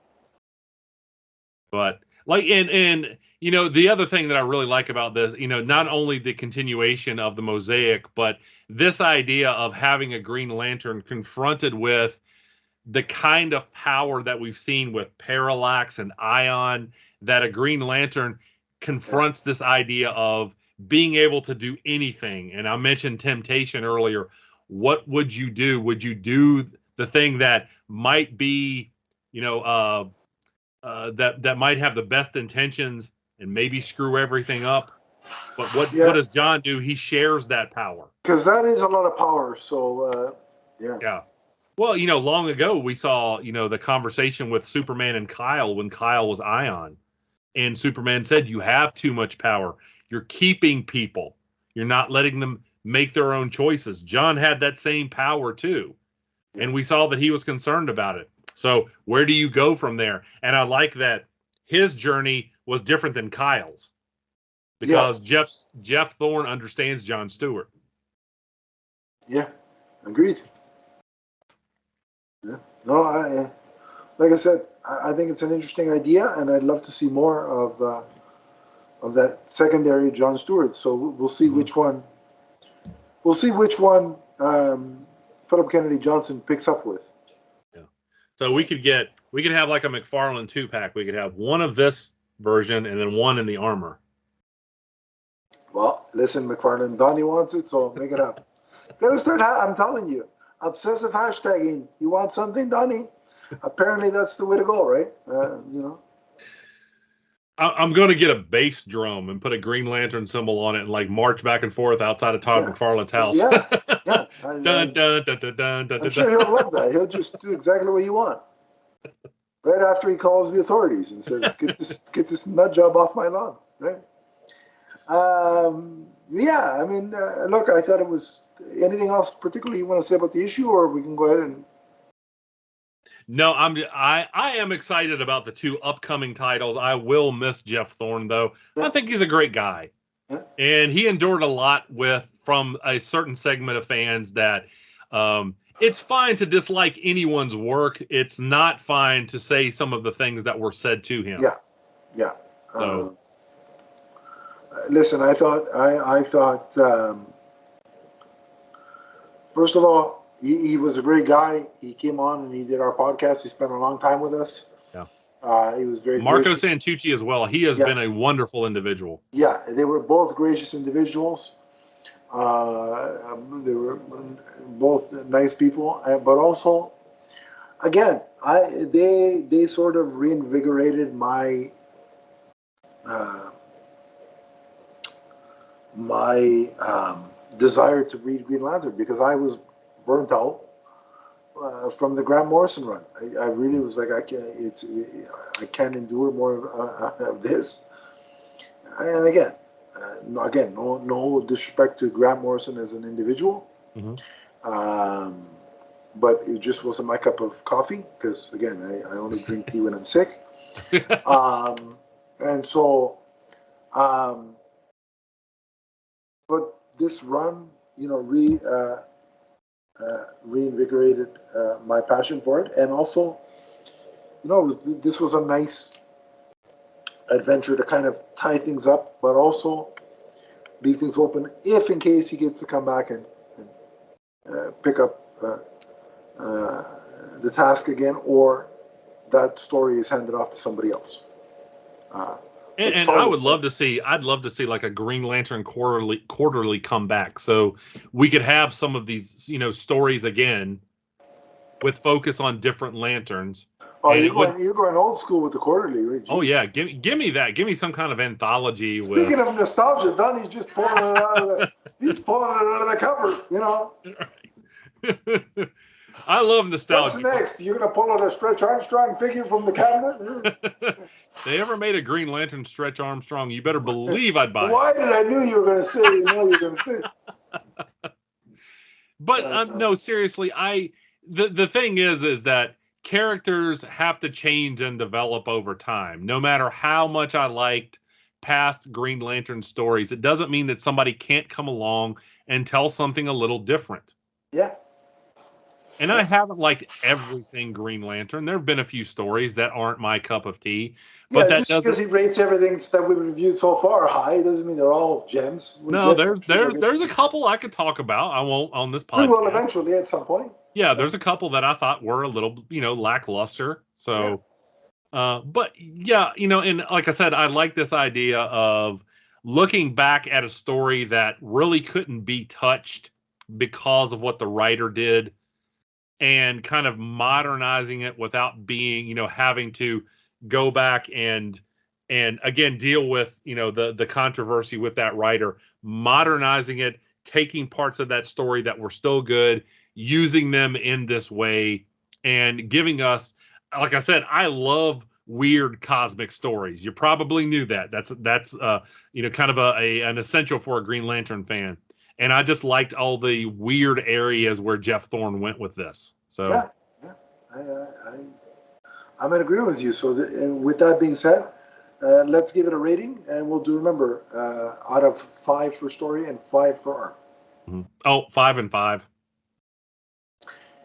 [SPEAKER 3] but Like, and you know, the other thing that I really like about this, you know, not only the continuation of the mosaic, but this idea of having a Green Lantern confronted with the kind of power that we've seen with Parallax and Ion, that a Green Lantern confronts this idea of being able to do anything. And I mentioned temptation earlier. What would you do? Would you do the thing that might be, you know, that might have the best intentions and maybe screw everything up? But what does John do? He shares that power.
[SPEAKER 2] Because that is a lot of power. So, yeah.
[SPEAKER 3] Yeah. Well, you know, long ago we saw, you know, the conversation with Superman and Kyle when Kyle was Ion. And Superman said, you have too much power. You're keeping people. You're not letting them make their own choices. John had that same power too. And we saw that he was concerned about it. So where do you go from there? And I like that his journey was different than Kyle's. Because Geoff Thorne understands John Stewart.
[SPEAKER 2] Yeah, agreed. Yeah. No, like I said, I think it's an interesting idea, and I'd love to see more of that secondary John Stewart. So we'll see which one. We'll see which one Philip Kennedy Johnson picks up with.
[SPEAKER 3] Yeah. So we could have like a McFarlane 2-pack. We could have one of this version and then one in the armor.
[SPEAKER 2] Well, listen, McFarlane, Donnie wants it, so make it up. Gotta start. I'm telling you, obsessive hashtagging. You want something, Donnie? Apparently, that's the way to go, right? You know.
[SPEAKER 3] I'm going to get a bass drum and put a Green Lantern symbol on it and like march back and forth outside of Todd McFarlane's house.
[SPEAKER 2] Yeah.
[SPEAKER 3] Dun, dun, dun, dun, dun, dun,
[SPEAKER 2] I'm sure he'll love that. He'll just do exactly what you want. Right after he calls the authorities and says, "Get this nut job off my lawn," right? Yeah, I mean, look, I thought it was. Anything else particularly you want to say about the issue, or we can go ahead and?
[SPEAKER 3] No, I am excited about the two upcoming titles. I will miss Geoff Thorne though. Yeah. I think he's a great guy, and he endured a lot from a certain segment of fans that it's fine to dislike anyone's work. It's not fine to say some of the things that were said to him.
[SPEAKER 2] Yeah.
[SPEAKER 3] So.
[SPEAKER 2] Listen, I thought. First of all, he was a great guy. He came on and he did our podcast. He spent a long time with us.
[SPEAKER 3] Yeah.
[SPEAKER 2] He was very
[SPEAKER 3] Marco
[SPEAKER 2] gracious.
[SPEAKER 3] Santucci as well. He has been a wonderful individual.
[SPEAKER 2] Yeah, they were both gracious individuals. They were both nice people, but also, again, they sort of reinvigorated my desire to read Green Lantern, because I was burnt out from the Grant Morrison run. I really was like, I can't endure more of this. And again, no disrespect to Grant Morrison as an individual, but it just wasn't my cup of coffee, because again, I only drink tea when I'm sick, and so. But this run, reinvigorated my passion for it, and also, this was a nice adventure to kind of tie things up, but also leave things open if, in case, he gets to come back and pick up the task again, or that story is handed off to somebody else.
[SPEAKER 3] And I would love to see. I'd love to see like a Green Lantern quarterly come back, so we could have some of these, stories again, with focus on different lanterns.
[SPEAKER 2] Oh, you're going old school with the quarterly, right?
[SPEAKER 3] Oh yeah, give me that. Give me some kind of anthology.
[SPEAKER 2] Speaking of nostalgia, Donnie's just pulling it out of the cupboard.
[SPEAKER 3] I love nostalgia.
[SPEAKER 2] What's next? You're gonna pull out a Stretch Armstrong figure from the cabinet?
[SPEAKER 3] They ever made a Green Lantern Stretch Armstrong? You better believe I'd buy it.
[SPEAKER 2] Why did I knew you were gonna say?
[SPEAKER 3] But no, seriously, the thing is that characters have to change and develop over time. No matter how much I liked past Green Lantern stories, it doesn't mean that somebody can't come along and tell something a little different.
[SPEAKER 2] Yeah.
[SPEAKER 3] And I haven't liked everything Green Lantern. There have been a few stories that aren't my cup of tea, but
[SPEAKER 2] Yeah,
[SPEAKER 3] that
[SPEAKER 2] just because
[SPEAKER 3] doesn't.
[SPEAKER 2] he rates everything that we've reviewed so far high doesn't mean they're all gems. We
[SPEAKER 3] No,
[SPEAKER 2] get that.
[SPEAKER 3] there's a couple I could talk about. I won't on this
[SPEAKER 2] We will
[SPEAKER 3] podcast.
[SPEAKER 2] eventually at some point.
[SPEAKER 3] Yeah, there's a couple that I thought were a little, lackluster. So, but yeah, and like I said, I like this idea of looking back at a story that really couldn't be touched because of what the writer did, and kind of modernizing it without being, having to go back and again deal with, the controversy with that writer, modernizing it, taking parts of that story that were still good, using them in this way, and giving us, like I said, I love weird cosmic stories. You probably knew that. That's kind of an essential for a Green Lantern fan. And I just liked all the weird areas where Geoff Thorne went with this. So
[SPEAKER 2] yeah, I'm in agreement with you. So and with that being said, let's give it a rating, and we'll do, remember, out of 5 for story and 5 for art.
[SPEAKER 3] Mm-hmm. Oh, 5 and 5.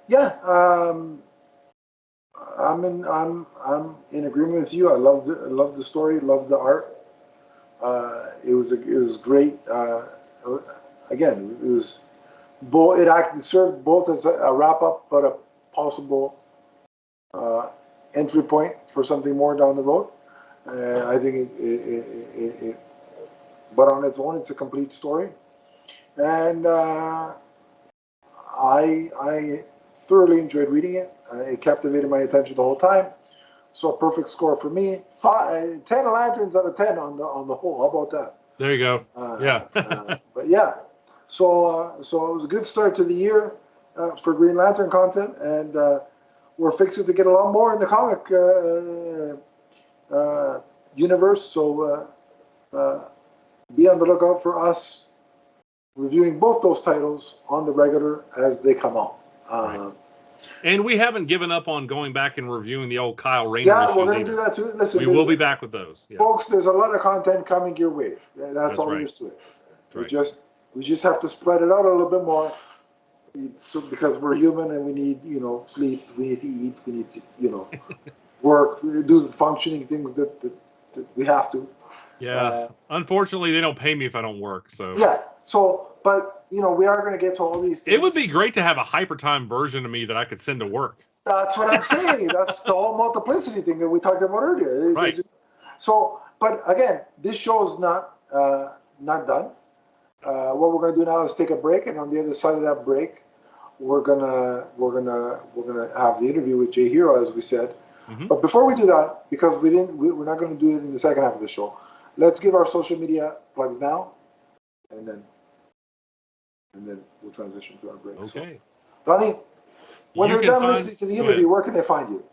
[SPEAKER 2] Yeah, I'm in agreement with you. I love the story, love the art. It was great. Again, it was both. It served both as a wrap up, but a possible entry point for something more down the road. I think but on its own, it's a complete story, and I thoroughly enjoyed reading it. It captivated my attention the whole time. So a perfect score for me. 10 lanterns out of 10 on the whole. How about that?
[SPEAKER 3] There you go. Yeah.
[SPEAKER 2] But yeah, so it was a good start to the year for Green Lantern content, and we're fixing to get a lot more in the comic universe. So be on the lookout for us reviewing both those titles on the regular as they come out.
[SPEAKER 3] Right. And we haven't given up on going back and reviewing the old Kyle Rayner
[SPEAKER 2] Yeah,
[SPEAKER 3] issues
[SPEAKER 2] we're going to
[SPEAKER 3] either.
[SPEAKER 2] do that too. Listen,
[SPEAKER 3] we will be back with those. Yeah.
[SPEAKER 2] Folks, there's a lot of content coming your way. That's all
[SPEAKER 3] right.
[SPEAKER 2] there is to it.
[SPEAKER 3] Right.
[SPEAKER 2] We just have to spread it out a little bit more. So, because we're human and we need, sleep, we need to eat, we need to, work, do the functioning things that we have to.
[SPEAKER 3] Yeah. Unfortunately, they don't pay me if I don't work. So.
[SPEAKER 2] Yeah. So, but we are going to get to all these things.
[SPEAKER 3] It would be great to have a hypertime version of me that I could send to work.
[SPEAKER 2] That's what I'm saying. That's the whole multiplicity thing that we talked about earlier.
[SPEAKER 3] Right.
[SPEAKER 2] So, but again, this show is not done. What we're going to do now is take a break, and on the other side of that break, we're gonna have the interview with Jay Hero, as we said. Mm-hmm. But before we do that, because we're not going to do it in the second half of the show. Let's give our social media plugs now, and then we'll transition to our break.
[SPEAKER 3] Okay.
[SPEAKER 2] So, Donnie, when they're done listening to the interview, where can they find you?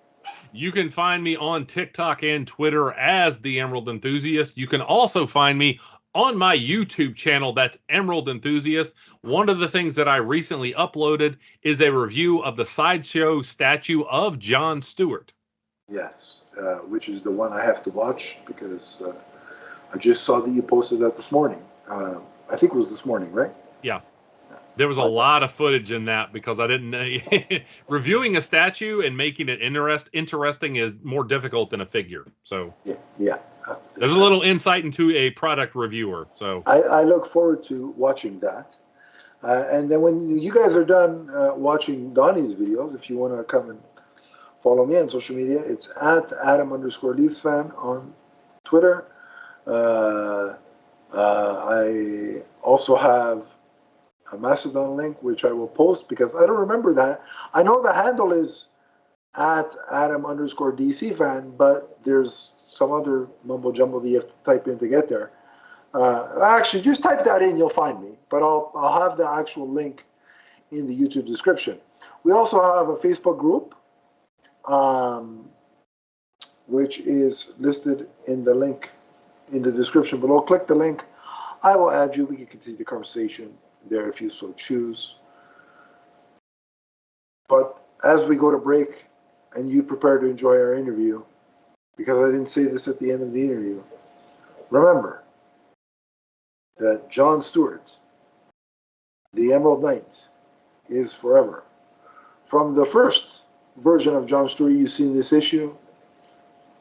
[SPEAKER 3] You can find me on TikTok and Twitter as The Emerald Enthusiast. You can also find me on my YouTube channel, that's Emerald Enthusiast. One of the things that I recently uploaded is a review of the Sideshow statue of John Stewart.
[SPEAKER 2] Yes, which is the one I have to watch because I just saw that you posted that this morning. I think it was this morning, right?
[SPEAKER 3] Yeah. There was a lot of footage in that because I didn't know. Reviewing a statue and making it interesting is more difficult than a figure. So
[SPEAKER 2] yeah.
[SPEAKER 3] There's a little insight into a product reviewer. So
[SPEAKER 2] I look forward to watching that. And then when you guys are done watching Donnie's videos, if you want to come and follow me on social media, it's at Adam_LeafsFan on Twitter. I also have a Mastodon link, which I will post because I don't remember that. I know the handle is at Adam_DCFan, but there's some other mumbo jumbo that you have to type in to get there. Actually, just type that in, you'll find me. But I'll have the actual link in the YouTube description. We also have a Facebook group, which is listed in the link in the description below. Click the link. I will add you. We can continue the conversation there if you so choose. But as we go to break and you prepare to enjoy our interview, because I didn't say this at the end of the interview, remember that John Stewart, the Emerald Knight, is forever from the first version of John Stewart you see in this issue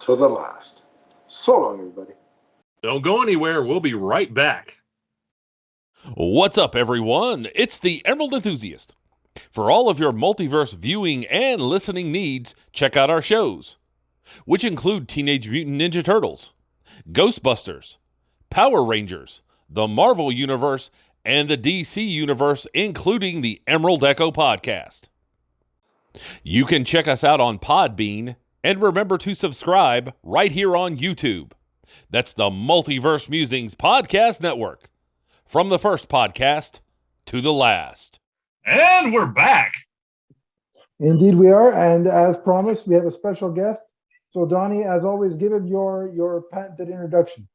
[SPEAKER 2] to the last. So long, everybody.
[SPEAKER 3] Don't go anywhere. We'll be right back.
[SPEAKER 1] What's up, everyone? It's the Emerald Enthusiast. For all of your multiverse viewing and listening needs, check out our shows, which include Teenage Mutant Ninja Turtles, Ghostbusters, Power Rangers, the Marvel Universe, and the DC Universe, including the Emerald Echo podcast. You can check us out on Podbean, and remember to subscribe right here on YouTube. That's the Multiverse Musings Podcast Network. From the first podcast to the last.
[SPEAKER 3] And we're back.
[SPEAKER 2] Indeed we are, and as promised, we have a special guest. So Donnie, as always, give him your patented introduction.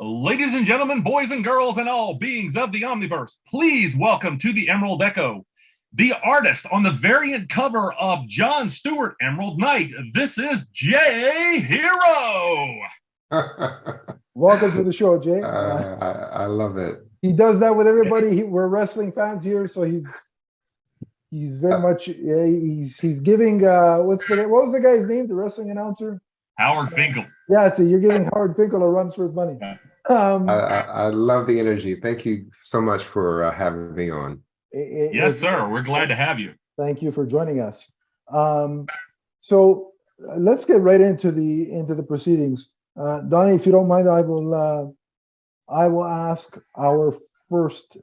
[SPEAKER 3] Ladies and gentlemen, boys and girls, and all beings of the Omniverse, please welcome to the Emerald Echo, the artist on the variant cover of John Stewart Emerald Knight. This is Jay Hero.
[SPEAKER 2] Welcome to the show, Jay.
[SPEAKER 4] I love it.
[SPEAKER 2] He does that with everybody. We're wrestling fans here, so he's very much he's giving what was the guy's name? The wrestling announcer?
[SPEAKER 3] Howard Finkel.
[SPEAKER 2] Yeah, so you're giving Howard Finkel a run for his money.
[SPEAKER 4] I love the energy. Thank you so much for having me on.
[SPEAKER 3] Yes, sir. We're glad to have you.
[SPEAKER 2] Thank you for joining us. So let's get right into the proceedings. Donnie, if you don't mind, I will ask our first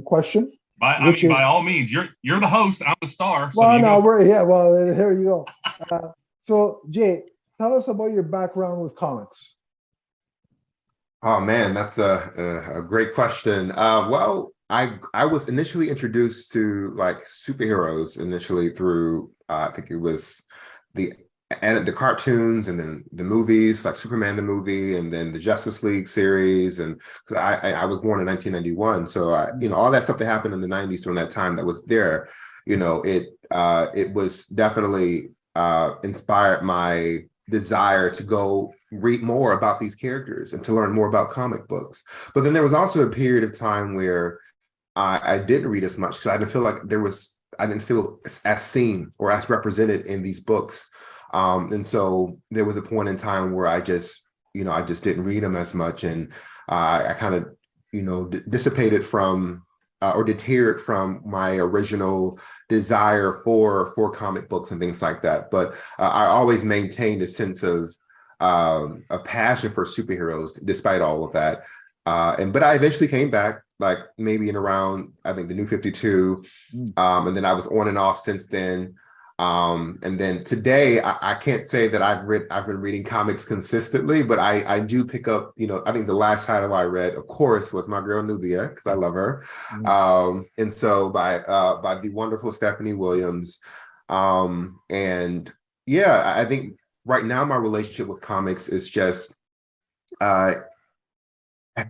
[SPEAKER 2] question.
[SPEAKER 3] By all means, you're the host. I'm the star. So
[SPEAKER 2] well, here you go. So Jay, tell us about your background with comics.
[SPEAKER 4] Oh man, that's a great question. Well, I was initially introduced to like superheroes initially through I think it was the cartoons and then the movies like Superman the movie and then the Justice League series, and because I was born in 1991, so all that stuff that happened in the 90s during that time that was there, it was definitely inspired my desire to go read more about these characters and to learn more about comic books. But then there was also a period of time where I didn't read as much because I didn't feel like I didn't feel as seen or as represented in these books. And so there was a point in time where I just didn't read them as much, and I kind of, dissipated from or deterred from my original desire for comic books and things like that. But I always maintained a sense of a passion for superheroes despite all of that. But I eventually came back, like maybe in around, I think, the New 52. And then I was on and off since then. And then today, I can't say that I've been reading comics consistently, but I do pick up, I think the last title I read, of course, was my girl Nubia, because I love her. And so by the wonderful Stephanie Williams. And yeah, I think right now my relationship with comics is just, I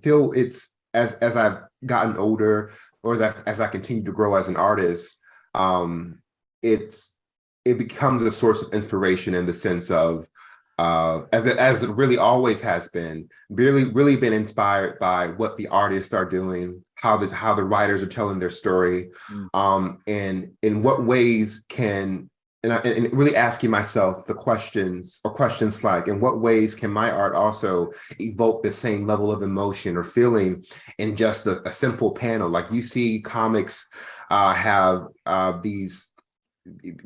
[SPEAKER 4] feel it's as I've gotten older, or as I continue to grow as an artist, it becomes a source of inspiration in the sense of, as it really always has been, really been inspired by what the artists are doing, how the writers are telling their story, and in what ways can, and really asking myself the questions like, in what ways can my art also evoke the same level of emotion or feeling in just a simple panel? Like, you see comics have these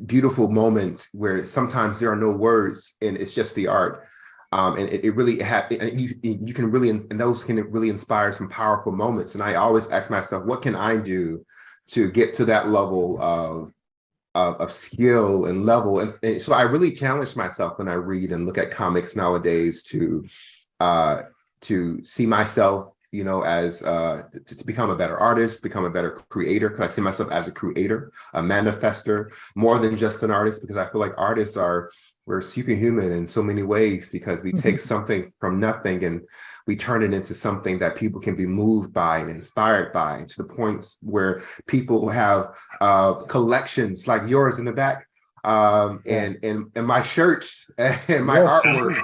[SPEAKER 4] beautiful moments where sometimes there are no words and it's just the art, and it really you can really, and those can really inspire some powerful moments. And I always ask myself, what can I do to get to that level of skill and level? And so I really challenge myself when I read and look at comics nowadays to see myself, as to become a better artist, become a better creator, because I see myself as a creator, a manifester, more than just an artist, because I feel like artists we're superhuman in so many ways, because we take something from nothing and we turn it into something that people can be moved by and inspired by, to the point where people have collections like yours in the back, and my shirts and my artwork,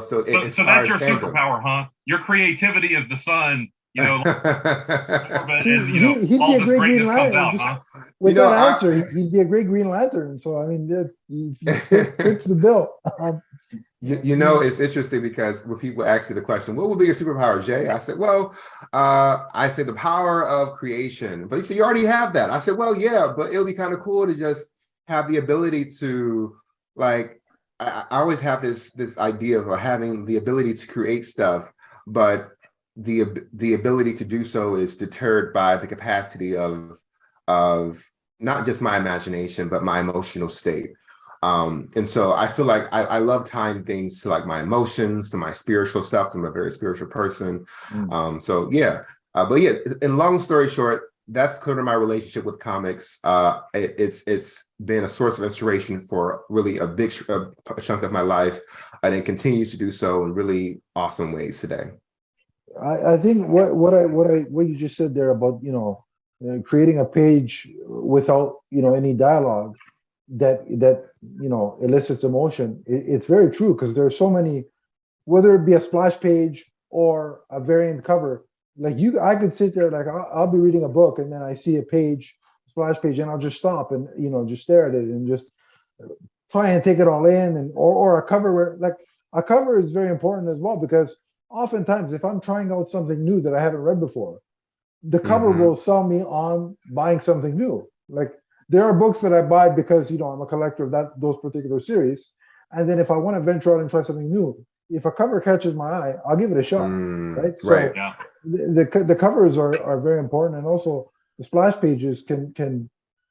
[SPEAKER 4] so it inspires.
[SPEAKER 3] So that's your
[SPEAKER 4] fandom.
[SPEAKER 3] superpower, huh? Your creativity is the sun, and
[SPEAKER 2] he'd
[SPEAKER 3] all
[SPEAKER 2] be a
[SPEAKER 3] this
[SPEAKER 2] great
[SPEAKER 3] greatness
[SPEAKER 2] Green
[SPEAKER 3] comes out,
[SPEAKER 2] Lantern.
[SPEAKER 3] huh?
[SPEAKER 2] with that answer, he'd be a great Green Lantern. So I mean, he fits the bill.
[SPEAKER 4] It's interesting because when people ask me the question, what would be your superpower, Jay? I said, well, I said the power of creation. But he said, you already have that. I said, well, yeah, but it'll be kind of cool to just have the ability to, like, I always have this idea of having the ability to create stuff, but the ability to do so is deterred by the capacity of not just my imagination, but my emotional state. And so I feel like I love tying things to like my emotions, to my spiritual stuff. I'm a very spiritual person. But yeah, in long story short, that's kind of my relationship with comics. It's been a source of inspiration for really a big chunk of my life, and it continues to do so in really awesome ways today.
[SPEAKER 2] I think what you just said there about creating a page without any dialogue that elicits emotion. It's very true, because there's so many, whether it be a splash page or a variant cover. Like I could sit there, like I'll be reading a book and then I see a splash page, and I'll just stop and just stare at it and just try and take it all in. And or a cover where, like, a cover is very important as well, because oftentimes if I'm trying out something new that I haven't read before, the cover will sell me on buying something new. Like, there are books that I buy because I'm a collector of those particular series, and then if I want to venture out and try something new, if a cover catches my eye, I'll give it a shot. Right. So
[SPEAKER 4] right.
[SPEAKER 3] Yeah.
[SPEAKER 2] The covers are very important, and also the splash pages can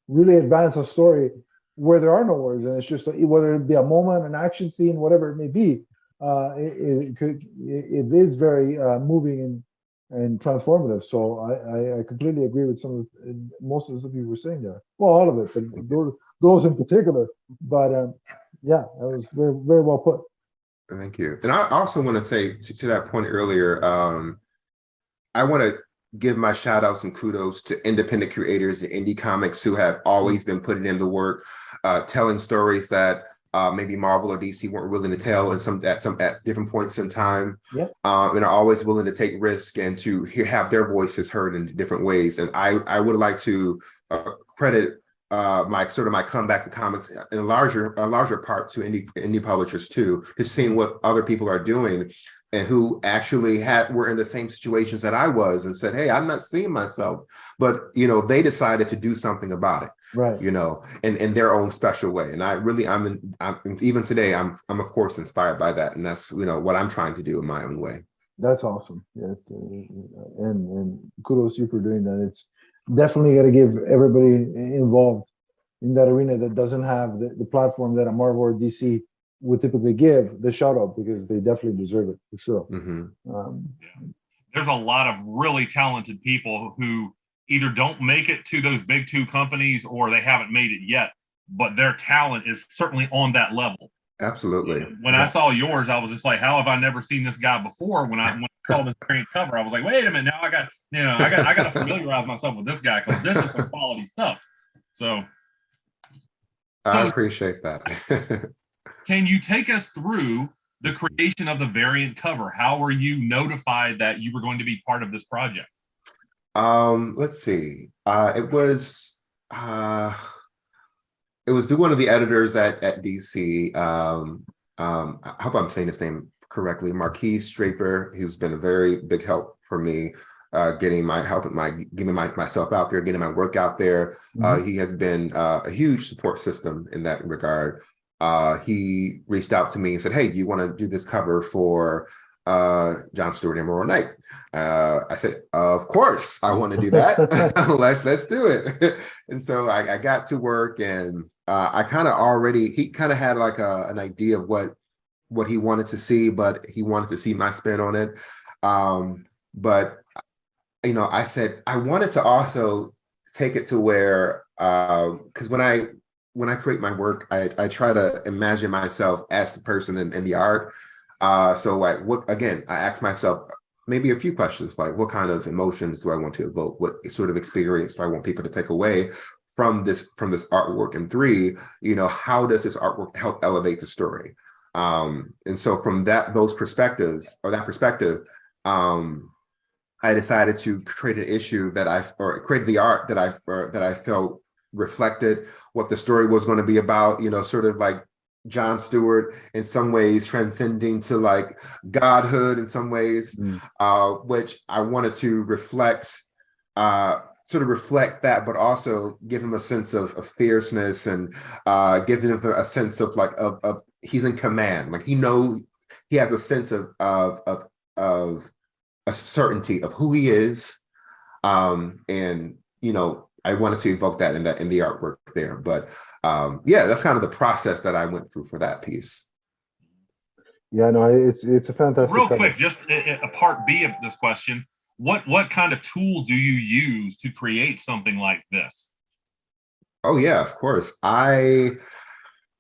[SPEAKER 2] really advance a story where there are no words, and it's just whether it be a moment, an action scene, whatever it may be. It is very moving and transformative. So I completely agree with most of the stuff you were saying there. Well, all of it, but those in particular. But yeah, that was very, very well put.
[SPEAKER 4] Thank you. And I also want to say to that point earlier, I want to give my shout outs and kudos to independent creators and indie comics who have always been putting in the work, telling stories that maybe Marvel or DC weren't willing to tell at different points in time.
[SPEAKER 2] Yeah.
[SPEAKER 4] And are always willing to take risk and to have their voices heard in different ways. And I would like to credit my comeback to comics in a larger part to indie publishers too, just seeing what other people are doing and who actually were in the same situations that I was, and said, hey, I'm not seeing myself, but they decided to do something about it,
[SPEAKER 2] right?
[SPEAKER 4] In their own special way. And I'm even today, I'm of course inspired by that, and that's what I'm trying to do in my own way.
[SPEAKER 2] That's awesome. Yes, and kudos to you for doing that. It's definitely got to give everybody involved in that arena that doesn't have the platform that a Marvel or DC would typically give the shout out, because they definitely deserve it, for sure.
[SPEAKER 3] There's a lot of really talented people who either don't make it to those big two companies or they haven't made it yet, but their talent is certainly on that level.
[SPEAKER 4] Absolutely.
[SPEAKER 3] When I saw yours, I was just like, how have I never seen this guy before? When I saw this variant cover, I was like, wait a minute, now I got to familiarize myself with this guy, because this is some quality stuff. So
[SPEAKER 4] I appreciate that.
[SPEAKER 3] Can you take us through the creation of the variant cover? How were you notified that you were going to be part of this project?
[SPEAKER 4] Let's see. It was through one of the editors at DC. I hope I'm saying his name correctly. Marquise Draper, who's been a very big help for me, getting myself out there, getting my work out there. He has been a huge support system in that regard. He reached out to me and said, hey, do you want to do this cover for John Stewart and Emerald Knight? I said, of course, I want to do that. let's do it. And so I got to work, and he kind of had like an idea of what he wanted to see, but he wanted to see my spin on it. But I said I wanted to also take it to where, because when I create my work, I try to imagine myself as the person in the art. So I ask myself maybe a few questions, like what kind of emotions do I want to evoke? What sort of experience do I want people to take away from this artwork? And 3, how does this artwork help elevate the story? And so from that perspective, I decided to create an issue create the art that I felt reflected what the story was going to be about, sort of like John Stewart in some ways transcending to like godhood in some ways, which I wanted to sort of reflect that, but also give him a sense of fierceness and give him a sense of like of he's in command, like he has a sense of a certainty of who he is, and I wanted to evoke that in the artwork there. But yeah, that's kind of the process that I went through for that piece.
[SPEAKER 2] Yeah, no, it's a fantastic.
[SPEAKER 5] Real quick, just a part B of this question: what kind of tools do you use to create something like this?
[SPEAKER 4] Oh yeah, of course. I'm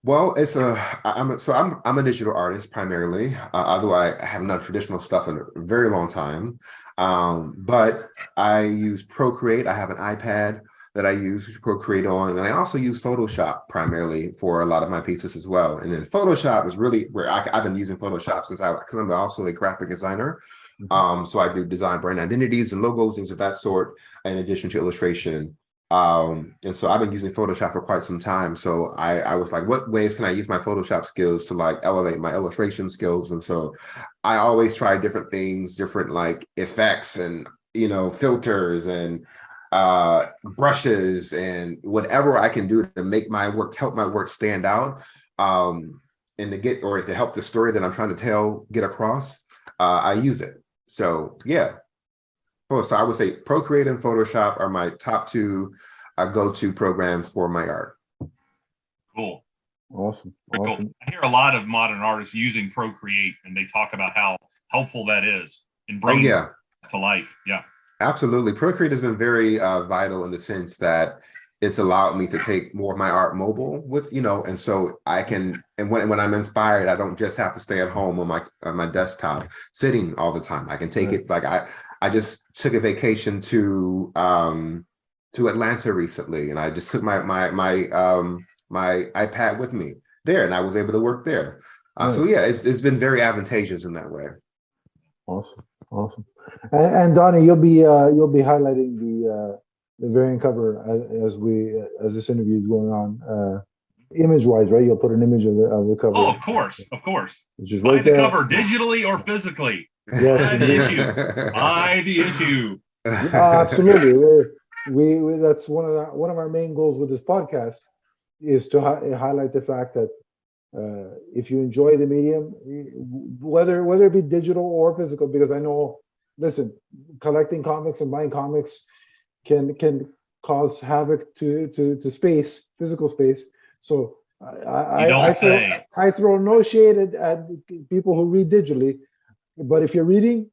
[SPEAKER 4] a digital artist primarily, although I haven't done traditional stuff in a very long time. But I use Procreate. I have an iPad that I use Procreate on, and I also use Photoshop primarily for a lot of my pieces as well. And then Photoshop is really where I've been using Photoshop because I'm also a graphic designer. So I do design brand identities and logos, things of that sort, in addition to illustration. And so I've been using Photoshop for quite some time. So I was like, what ways can I use my Photoshop skills to like elevate my illustration skills? And so I always try different things, different like effects and, filters and brushes and whatever I can do to make help my work stand out. And to help the story that I'm trying to get across, I use it. So yeah. So I would say Procreate and Photoshop are my top two go-to programs for my art.
[SPEAKER 5] Cool.
[SPEAKER 2] Awesome.
[SPEAKER 5] Cool. I hear a lot of modern artists using Procreate, and they talk about how helpful that is in bringing it to life. Yeah.
[SPEAKER 4] Absolutely. Procreate has been very vital in the sense that it's allowed me to take more of my art mobile with, and so I can, and when I'm inspired, I don't just have to stay at home on my desktop sitting all the time. I can take it, like I just took a vacation to Atlanta recently, and I just took my iPad with me there, and I was able to work there. So yeah, it's been very advantageous in that way.
[SPEAKER 2] Awesome. And Donnie, you'll be highlighting the variant cover as this interview is going on, image wise, right? You'll put an image of the cover.
[SPEAKER 5] Oh, of course.
[SPEAKER 2] Which is
[SPEAKER 5] right there. The cover digitally or physically.
[SPEAKER 2] Yes,
[SPEAKER 5] the issue.
[SPEAKER 2] Absolutely. We that's one of our main goals with this podcast is to highlight the fact that if you enjoy the medium, whether it be digital or physical, because I know, listen, collecting comics and buying comics can cause havoc to space, physical space. So I throw no shade at people who read digitally, but if you're reading,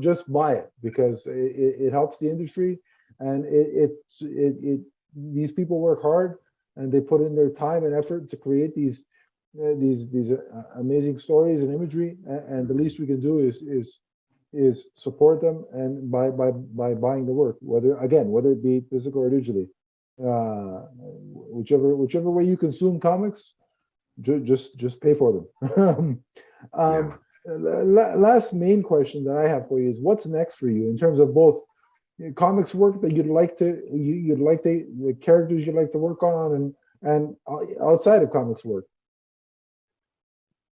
[SPEAKER 2] just buy it, because it helps the industry, and these people work hard and they put in their time and effort to create these amazing stories and imagery, and the least we can do is support them, and by buying the work, whether it be physical or digitally, whichever way you consume comics, just pay for them. Last main question that I have for you is, what's next for you in terms of both comics work that you'd like the characters you'd like to work on, and outside of comics work?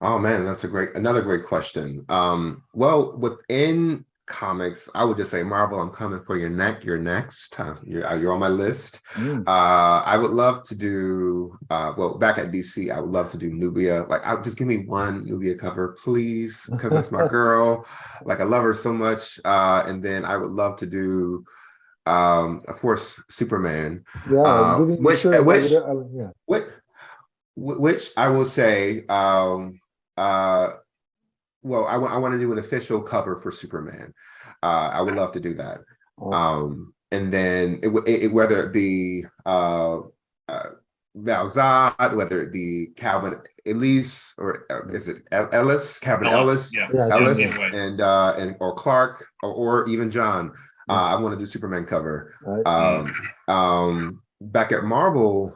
[SPEAKER 4] Oh man, that's another great question. Well, within comics, I would just say, Marvel, I'm coming for your neck. You're next. You're on my list. I would love to do. Well, back at DC, I would love to do Nubia. Like, just give me one Nubia cover, please, because it's my girl. Like, I love her so much. And then I would love to do, of course, Superman.
[SPEAKER 2] Yeah,
[SPEAKER 4] which I will say. Well, I want to do an official cover for Superman. I would love to do that.
[SPEAKER 2] Awesome.
[SPEAKER 4] And then whether it be Val Zod, whether it be Calvin Ellis, or is it Ellis? Calvin Ellis, Ellis, and or Clark, or even John. I want to do Superman cover. Back at Marvel,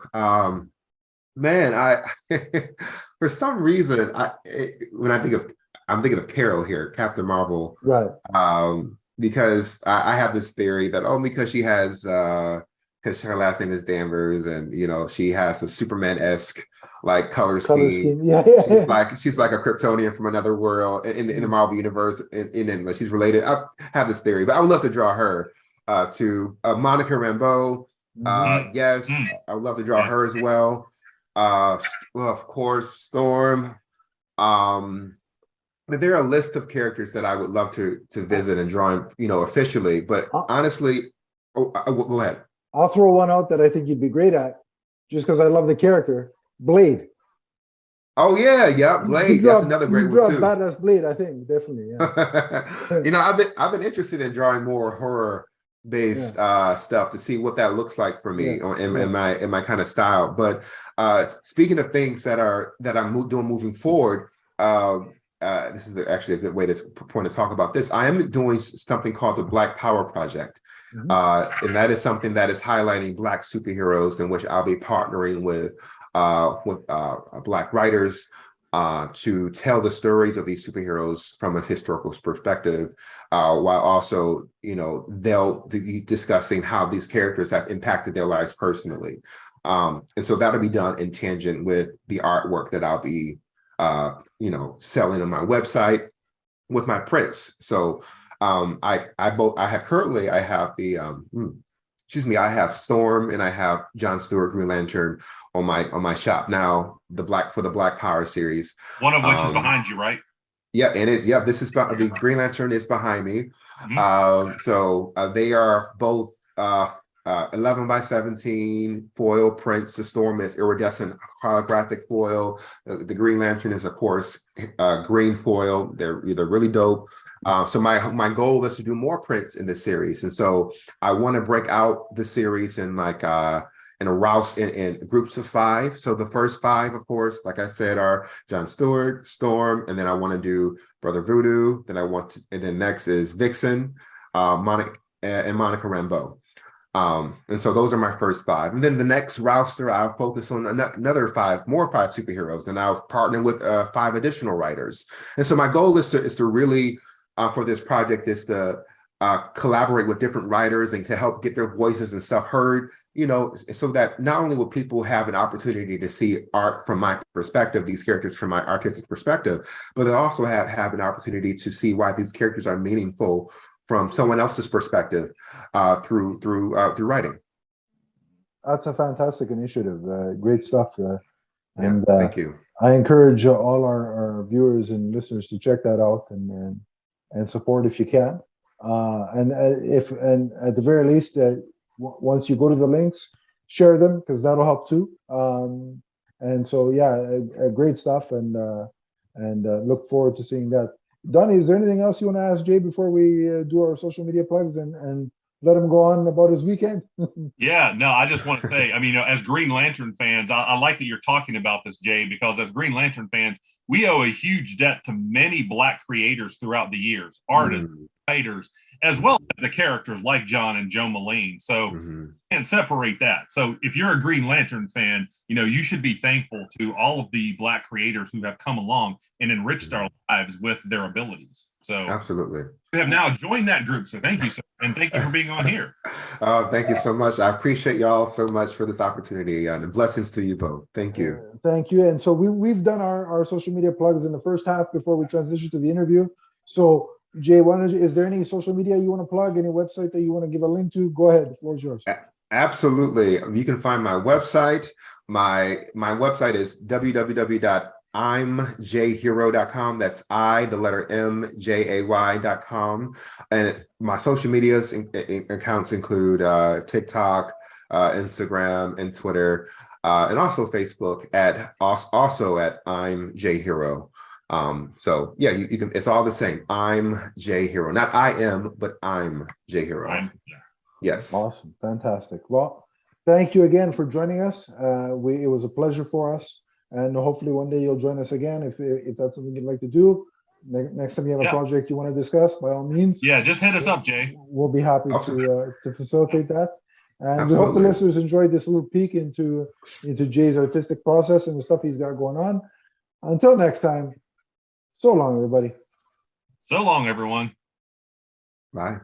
[SPEAKER 4] man, I for some reason I'm thinking of Carol here, Captain Marvel,
[SPEAKER 2] right?
[SPEAKER 4] Because I have this theory that because she has because her last name is Danvers, and she has a Superman-esque like color scheme.
[SPEAKER 2] Yeah.
[SPEAKER 4] She's like a Kryptonian from another world in the Marvel universe. In she's related. I have this theory, but I would love to draw her to Monica Rambeau. Yes, I would love to draw her as well. Well, of course, Storm. But there are a list of characters that I would love to visit and draw, officially. But honestly, go ahead.
[SPEAKER 2] I'll throw one out that I think you'd be great at, just because I love the character, Blade.
[SPEAKER 4] Oh yeah, Blade. That's another great one too.
[SPEAKER 2] Badass Blade, I think, definitely. Yeah.
[SPEAKER 4] I've been interested in drawing more horror-based stuff to see what that looks like for me in my kind of style. But speaking of things that I'm doing moving forward, this is actually a good way to point to talk about this. I am doing something called the Black Power Project. And that is something that is highlighting Black superheroes, in which I'll be partnering with Black writers to tell the stories of these superheroes from a historical perspective, while also, they'll be discussing how these characters have impacted their lives personally. And so that'll be done in tangent with the artwork that I'll be, selling on my website with my prints. So I have Storm and I have John Stewart Green Lantern on my shop now. The Black Power series,
[SPEAKER 5] one of which is behind you, right?
[SPEAKER 4] Yeah, and this is the Green Lantern is behind me. So they are both 11 by 17 foil prints. The Storm is iridescent holographic foil. The Green Lantern is, of course, green foil. They're really dope. So my goal is to do more prints in this series, and so I want to break out the series in in groups of 5. So the first 5, of course, like I said, are John Stewart, Storm, and then I want to do Brother Voodoo. And then next is Vixen, Monica Rambeau. And so those are my first 5. And then the next roster, I'll focus on another 5 superheroes, and I'll partner with 5 additional writers. And so my goal is to really, for this project, is to collaborate with different writers and to help get their voices and stuff heard, so that not only will people have an opportunity to see art from my perspective, these characters from my artistic perspective, but they also have an opportunity to see why these characters are meaningful from someone else's perspective through writing.
[SPEAKER 2] That's a fantastic initiative. Great stuff.
[SPEAKER 4] Thank you.
[SPEAKER 2] I encourage all our viewers and listeners to check that out and support if you can. And at the very least, once you go to the links, share them, because that'll help too. And so great stuff, and look forward to seeing that. Donnie, is there anything else you want to ask Jay before we do our social media plugs and let him go on about his weekend?
[SPEAKER 5] Yeah, no, I just want to say, as Green Lantern fans, I like that you're talking about this, Jay, because as Green Lantern fans, we owe a huge debt to many Black creators throughout the years, artists, writers, as well as the characters like John and Joe Moline. So can't separate that. So if you're a Green Lantern fan, you should be thankful to all of the Black creators who have come along and enriched our lives with their abilities. So
[SPEAKER 4] absolutely,
[SPEAKER 5] we have now joined that group. So thank you, sir, and thank you for being on here.
[SPEAKER 4] Thank you so much. I appreciate y'all so much for this opportunity, and blessings to you both. Thank you.
[SPEAKER 2] Thank you. And so we've done our social media plugs in the first half before we transition to the interview. So Jay, is there any social media you want to plug? Any website that you want to give a link to? Go ahead. The floor is yours.
[SPEAKER 4] Absolutely. You can find my website. My website is www.imjhero.com. That's the letter MJAY.com. And my social medias accounts include TikTok, Instagram, and Twitter, and also Facebook at I'm J Hero. So yeah, you can, it's all the same. I'm J Hero, not I am, but I'm J Hero. Yes.
[SPEAKER 2] Awesome. Fantastic. Well, thank you again for joining us. It was a pleasure for us, and hopefully one day you'll join us again if that's something you'd like to do. Next time you have a project you want to discuss, by all means.
[SPEAKER 5] Yeah, just hit us up, Jay.
[SPEAKER 2] We'll be happy to facilitate that. And we hope the listeners enjoyed this little peek into Jay's artistic process and the stuff he's got going on. Until next time, so long, everybody.
[SPEAKER 5] So long, everyone.
[SPEAKER 4] Bye.